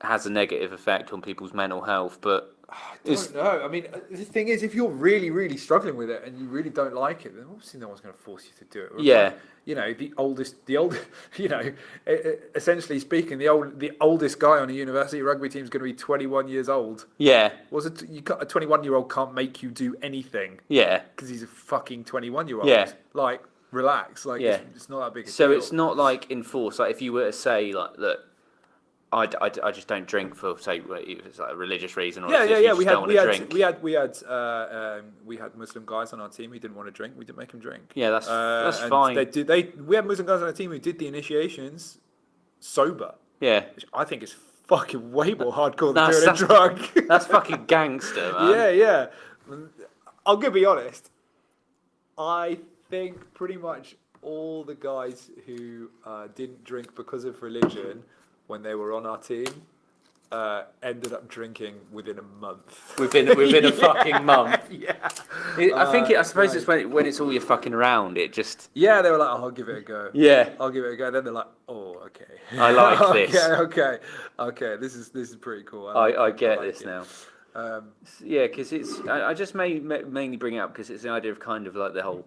[SPEAKER 1] has a negative effect on people's mental health, but
[SPEAKER 2] I don't know. I mean, the thing is, if you're really, really struggling with it and you really don't like it, then obviously no one's going to force you to do it.
[SPEAKER 1] Yeah.
[SPEAKER 2] Essentially speaking, the oldest guy on a university rugby team is going to be 21 years old.
[SPEAKER 1] Yeah.
[SPEAKER 2] A 21-year-old can't make you do anything.
[SPEAKER 1] Yeah.
[SPEAKER 2] Because he's a fucking 21-year-old.
[SPEAKER 1] Yeah.
[SPEAKER 2] Like, relax. Like, it's not that big a deal.
[SPEAKER 1] So it's not like enforced. Like, if you were to say, like, look, I just don't drink for, say, if it's like a religious reason, or we had Muslim guys on our team who didn't want to drink. We didn't make them drink. Yeah, that's fine.
[SPEAKER 2] We had Muslim guys on our team who did the initiations sober.
[SPEAKER 1] Yeah,
[SPEAKER 2] which I think is fucking way more hardcore than doing a drug.
[SPEAKER 1] That's fucking gangster, man.
[SPEAKER 2] Yeah. I'm gonna be honest. I think pretty much all the guys who didn't drink because of religion, when they were on our team, ended up drinking within a month.
[SPEAKER 1] Within a fucking month.
[SPEAKER 2] Yeah.
[SPEAKER 1] I suppose it's when it's all you're fucking around. It just.
[SPEAKER 2] Yeah, they were like, I'll give it a go.
[SPEAKER 1] Yeah.
[SPEAKER 2] I'll give it a go. Then they're like, oh, okay.
[SPEAKER 1] I like this.
[SPEAKER 2] Okay. This is pretty cool.
[SPEAKER 1] I get this now. Because I just mainly bring it up because it's the idea of kind of like the whole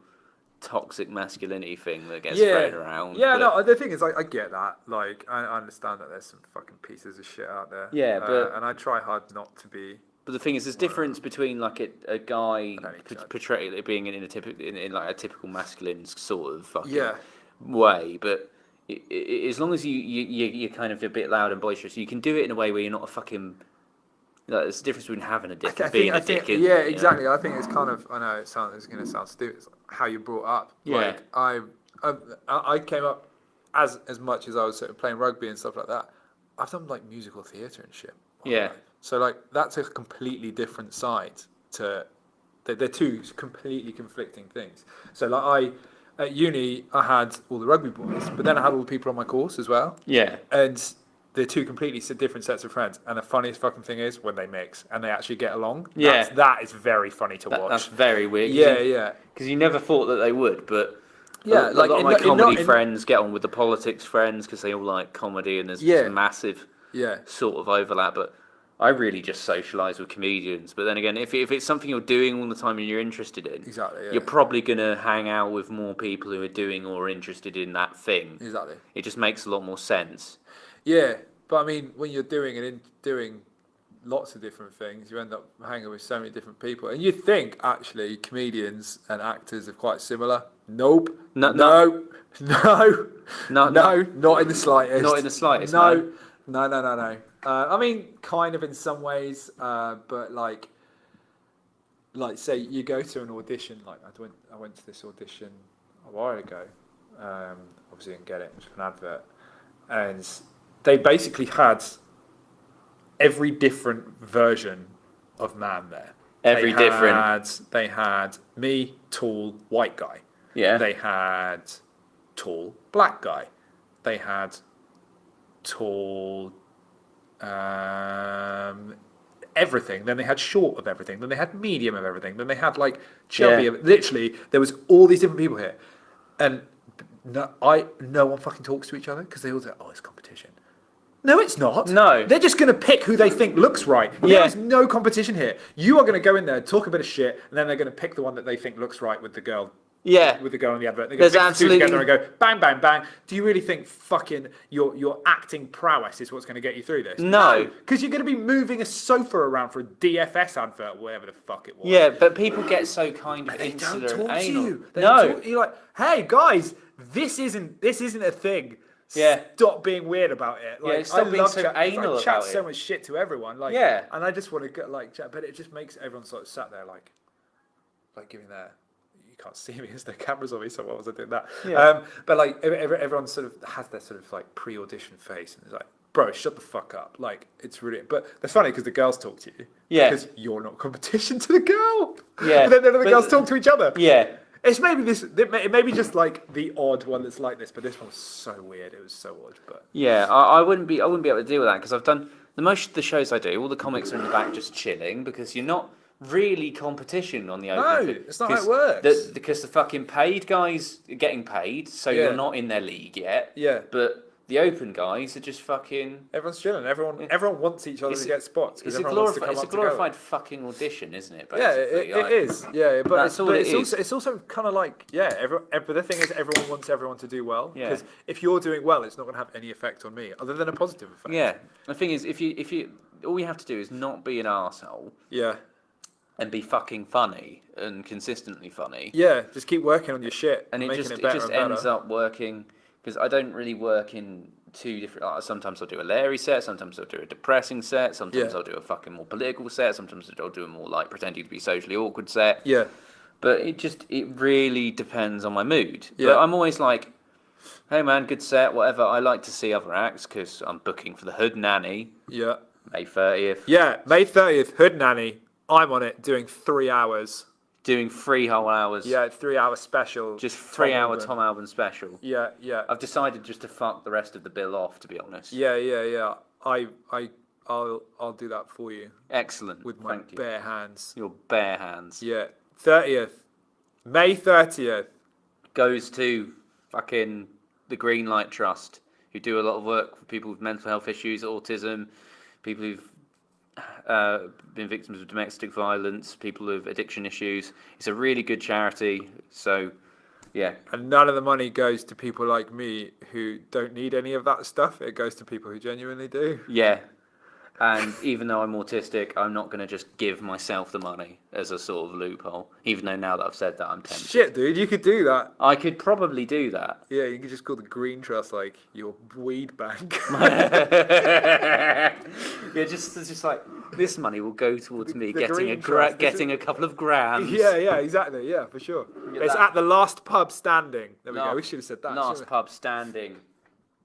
[SPEAKER 1] toxic masculinity thing that gets thrown around.
[SPEAKER 2] Yeah, no, the thing is, I get that. Like, I understand that there's some fucking pieces of shit out there.
[SPEAKER 1] Yeah, but
[SPEAKER 2] and I try hard not to be.
[SPEAKER 1] But the thing is, there's difference between like a guy portraying it being in a typical masculine sort of fucking way, but as long as you're kind of a bit loud and boisterous, you can do it in a way where you're not a fucking. Like, there's a difference between having a dick and being a dick.
[SPEAKER 2] Yeah, exactly. I think it's kind of. I know it's going to sound stupid. It's how you brought up.
[SPEAKER 1] Yeah.
[SPEAKER 2] Like I came up as much as I was sort of playing rugby and stuff like that. I've done like musical theatre and shit.
[SPEAKER 1] Yeah.
[SPEAKER 2] So like that's a completely different side to. They're two completely conflicting things. So like at uni I had all the rugby boys, but then I had all the people on my course as well.
[SPEAKER 1] Yeah.
[SPEAKER 2] And they're two completely different sets of friends, and the funniest fucking thing is when they mix and they actually get along.
[SPEAKER 1] Yeah,
[SPEAKER 2] that is very funny to watch.
[SPEAKER 1] That's very weird.
[SPEAKER 2] Yeah.
[SPEAKER 1] Because you never thought that they would, but a lot of my comedy friends get on with the politics friends because they all like comedy, and there's this massive sort of overlap. But I really just socialise with comedians. But then again, if it's something you're doing all the time and you're interested in, you're probably gonna hang out with more people who are doing or interested in that thing.
[SPEAKER 2] Exactly.
[SPEAKER 1] It just makes a lot more sense.
[SPEAKER 2] Yeah, but I mean, when you're doing lots of different things. You end up hanging with so many different people, and you think actually comedians and actors are quite similar. Nope. No, not in the slightest.
[SPEAKER 1] Not in the slightest.
[SPEAKER 2] No. I mean, kind of in some ways, but like say you go to an audition. Like I went to this audition a while ago. Obviously didn't get it. It was an advert, and they basically had every different version of man there. They had me, tall, white guy.
[SPEAKER 1] Yeah.
[SPEAKER 2] They had tall, black guy. They had tall, everything. Then they had short of everything. Then they had medium of everything. Then they had like chubby.
[SPEAKER 1] Yeah.
[SPEAKER 2] Literally, there was all these different people here, and no one fucking talks to each other because they all say, "Oh, it's competition." No, it's not.
[SPEAKER 1] No.
[SPEAKER 2] They're just going to pick who they think looks right. There is no competition here. You are going to go in there, talk a bit of shit, and then they're going to pick the one that they think looks right with the girl.
[SPEAKER 1] Yeah.
[SPEAKER 2] With the girl on the advert. They're going to pick the two together and go, bang, bang, bang. Do you really think fucking your acting prowess is what's going to get you through this?
[SPEAKER 1] No.
[SPEAKER 2] Because you're going to be moving a sofa around for a DFS advert, whatever the fuck it was.
[SPEAKER 1] Yeah, but people get so kind of
[SPEAKER 2] They
[SPEAKER 1] insular
[SPEAKER 2] don't talk
[SPEAKER 1] and
[SPEAKER 2] to
[SPEAKER 1] anal.
[SPEAKER 2] you. You're like, hey, guys, this isn't a thing.
[SPEAKER 1] Yeah.
[SPEAKER 2] Stop being weird about it. Like,
[SPEAKER 1] stop being so anal
[SPEAKER 2] I chat
[SPEAKER 1] about
[SPEAKER 2] so
[SPEAKER 1] it.
[SPEAKER 2] much shit to everyone. Like,
[SPEAKER 1] Yeah.
[SPEAKER 2] And I just want to go, like, chat, but it just makes everyone sort of sat there like giving their. You can't see me as the cameras on me, so why was I doing that?
[SPEAKER 1] Yeah.
[SPEAKER 2] But like everyone sort of has their sort of like pre-audition face, and it's like, bro, shut the fuck up. Like, it's really. But that's funny because the girls talk to you.
[SPEAKER 1] Yeah.
[SPEAKER 2] Because you're not competition to the girl.
[SPEAKER 1] Yeah.
[SPEAKER 2] But then the girls talk to each other.
[SPEAKER 1] Yeah.
[SPEAKER 2] It's maybe it may be just like the odd one that's like this, but this one was so weird. It was so odd, but
[SPEAKER 1] Yeah, I wouldn't be able to deal with that because I've done most of the shows I do. All the comics are in the back just chilling because you're not really competition on the open.
[SPEAKER 2] No, it's not how it works.
[SPEAKER 1] Because the fucking paid guys are getting paid, so you're not in their league yet.
[SPEAKER 2] Yeah.
[SPEAKER 1] But the open guys are just fucking.
[SPEAKER 2] Everyone's chilling. Everyone wants each other to get spots.
[SPEAKER 1] It's a glorified fucking audition, isn't it?
[SPEAKER 2] Yeah,
[SPEAKER 1] basically?
[SPEAKER 2] it is. Yeah, but
[SPEAKER 1] it's
[SPEAKER 2] it's also kind of like but the thing is, everyone wants everyone to do well.
[SPEAKER 1] Yeah.
[SPEAKER 2] Because if you're doing well, it's not going to have any effect on me other than a positive effect.
[SPEAKER 1] Yeah. The thing is, if you all you have to do is not be an arsehole.
[SPEAKER 2] Yeah.
[SPEAKER 1] And be fucking funny and consistently funny.
[SPEAKER 2] Yeah, just keep working on your shit
[SPEAKER 1] and
[SPEAKER 2] it
[SPEAKER 1] just ends up working because I don't really work in two different. Sometimes I'll do a Larry set, sometimes I'll do a depressing set, sometimes I'll do a fucking more political set, sometimes I'll do a more like pretending to be socially awkward set.
[SPEAKER 2] Yeah.
[SPEAKER 1] But it really depends on my mood.
[SPEAKER 2] Yeah.
[SPEAKER 1] But I'm always like, hey man, good set, whatever. I like to see other acts because I'm booking for the Hood Nanny.
[SPEAKER 2] Yeah.
[SPEAKER 1] May 30th.
[SPEAKER 2] Yeah, May 30th, Hood Nanny. I'm on it doing 3 hours.
[SPEAKER 1] Doing 3 whole hours.
[SPEAKER 2] Yeah, 3 hour special.
[SPEAKER 1] Just 3 hour Tom Alban special.
[SPEAKER 2] Yeah.
[SPEAKER 1] I've decided just to fuck the rest of the bill off, to be honest.
[SPEAKER 2] Yeah. I'll do that for you.
[SPEAKER 1] Excellent.
[SPEAKER 2] With my bare hands.
[SPEAKER 1] Your bare hands.
[SPEAKER 2] Yeah. 30th. May 30th.
[SPEAKER 1] Goes to fucking the Greenlight Trust, who do a lot of work for people with mental health issues, autism, people who've been victims of domestic violence, people with addiction issues. It's a really good charity. So, yeah.
[SPEAKER 2] And none of the money goes to people like me who don't need any of that stuff. It goes to people who genuinely do.
[SPEAKER 1] Yeah. And even though I'm autistic, I'm not going to just give myself the money as a sort of loophole. Even though now that I've said that, I'm tempted.
[SPEAKER 2] Shit, dude, you could do that.
[SPEAKER 1] I could probably do that.
[SPEAKER 2] Yeah, you could just call the Green Trust like your weed bank.
[SPEAKER 1] Yeah, just like this money will go towards me getting a couple of grams.
[SPEAKER 2] Yeah, exactly. Yeah, for sure. It's at the last pub standing. There we go. We should have said that.
[SPEAKER 1] Last pub standing.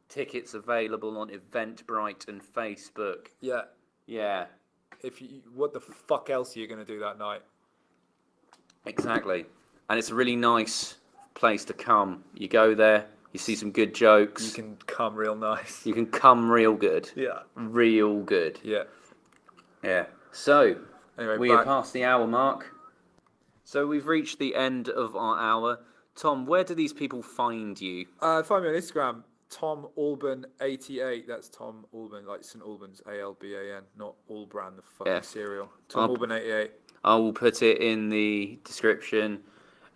[SPEAKER 1] Tickets available on Eventbrite and Facebook.
[SPEAKER 2] Yeah.
[SPEAKER 1] Yeah.
[SPEAKER 2] What the fuck else are you going to do that night?
[SPEAKER 1] Exactly. And it's a really nice place to come. You go there, you see some good jokes.
[SPEAKER 2] You can come real nice.
[SPEAKER 1] You can come real good.
[SPEAKER 2] Yeah.
[SPEAKER 1] Real good.
[SPEAKER 2] Yeah.
[SPEAKER 1] Yeah. So,
[SPEAKER 2] anyway,
[SPEAKER 1] we are past the hour mark. So we've reached the end of our hour. Tom, where do these people find you?
[SPEAKER 2] Find me on Instagram. Tom Alban 88. That's Tom Alban, like St Albans, ALBAN, not Alban the fucking cereal. Tom Alban 88.
[SPEAKER 1] I will put it in the description,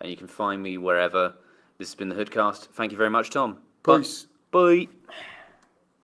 [SPEAKER 1] and you can find me wherever. This has been the Hoodcast. Thank you very much, Tom.
[SPEAKER 2] Peace.
[SPEAKER 1] Bye.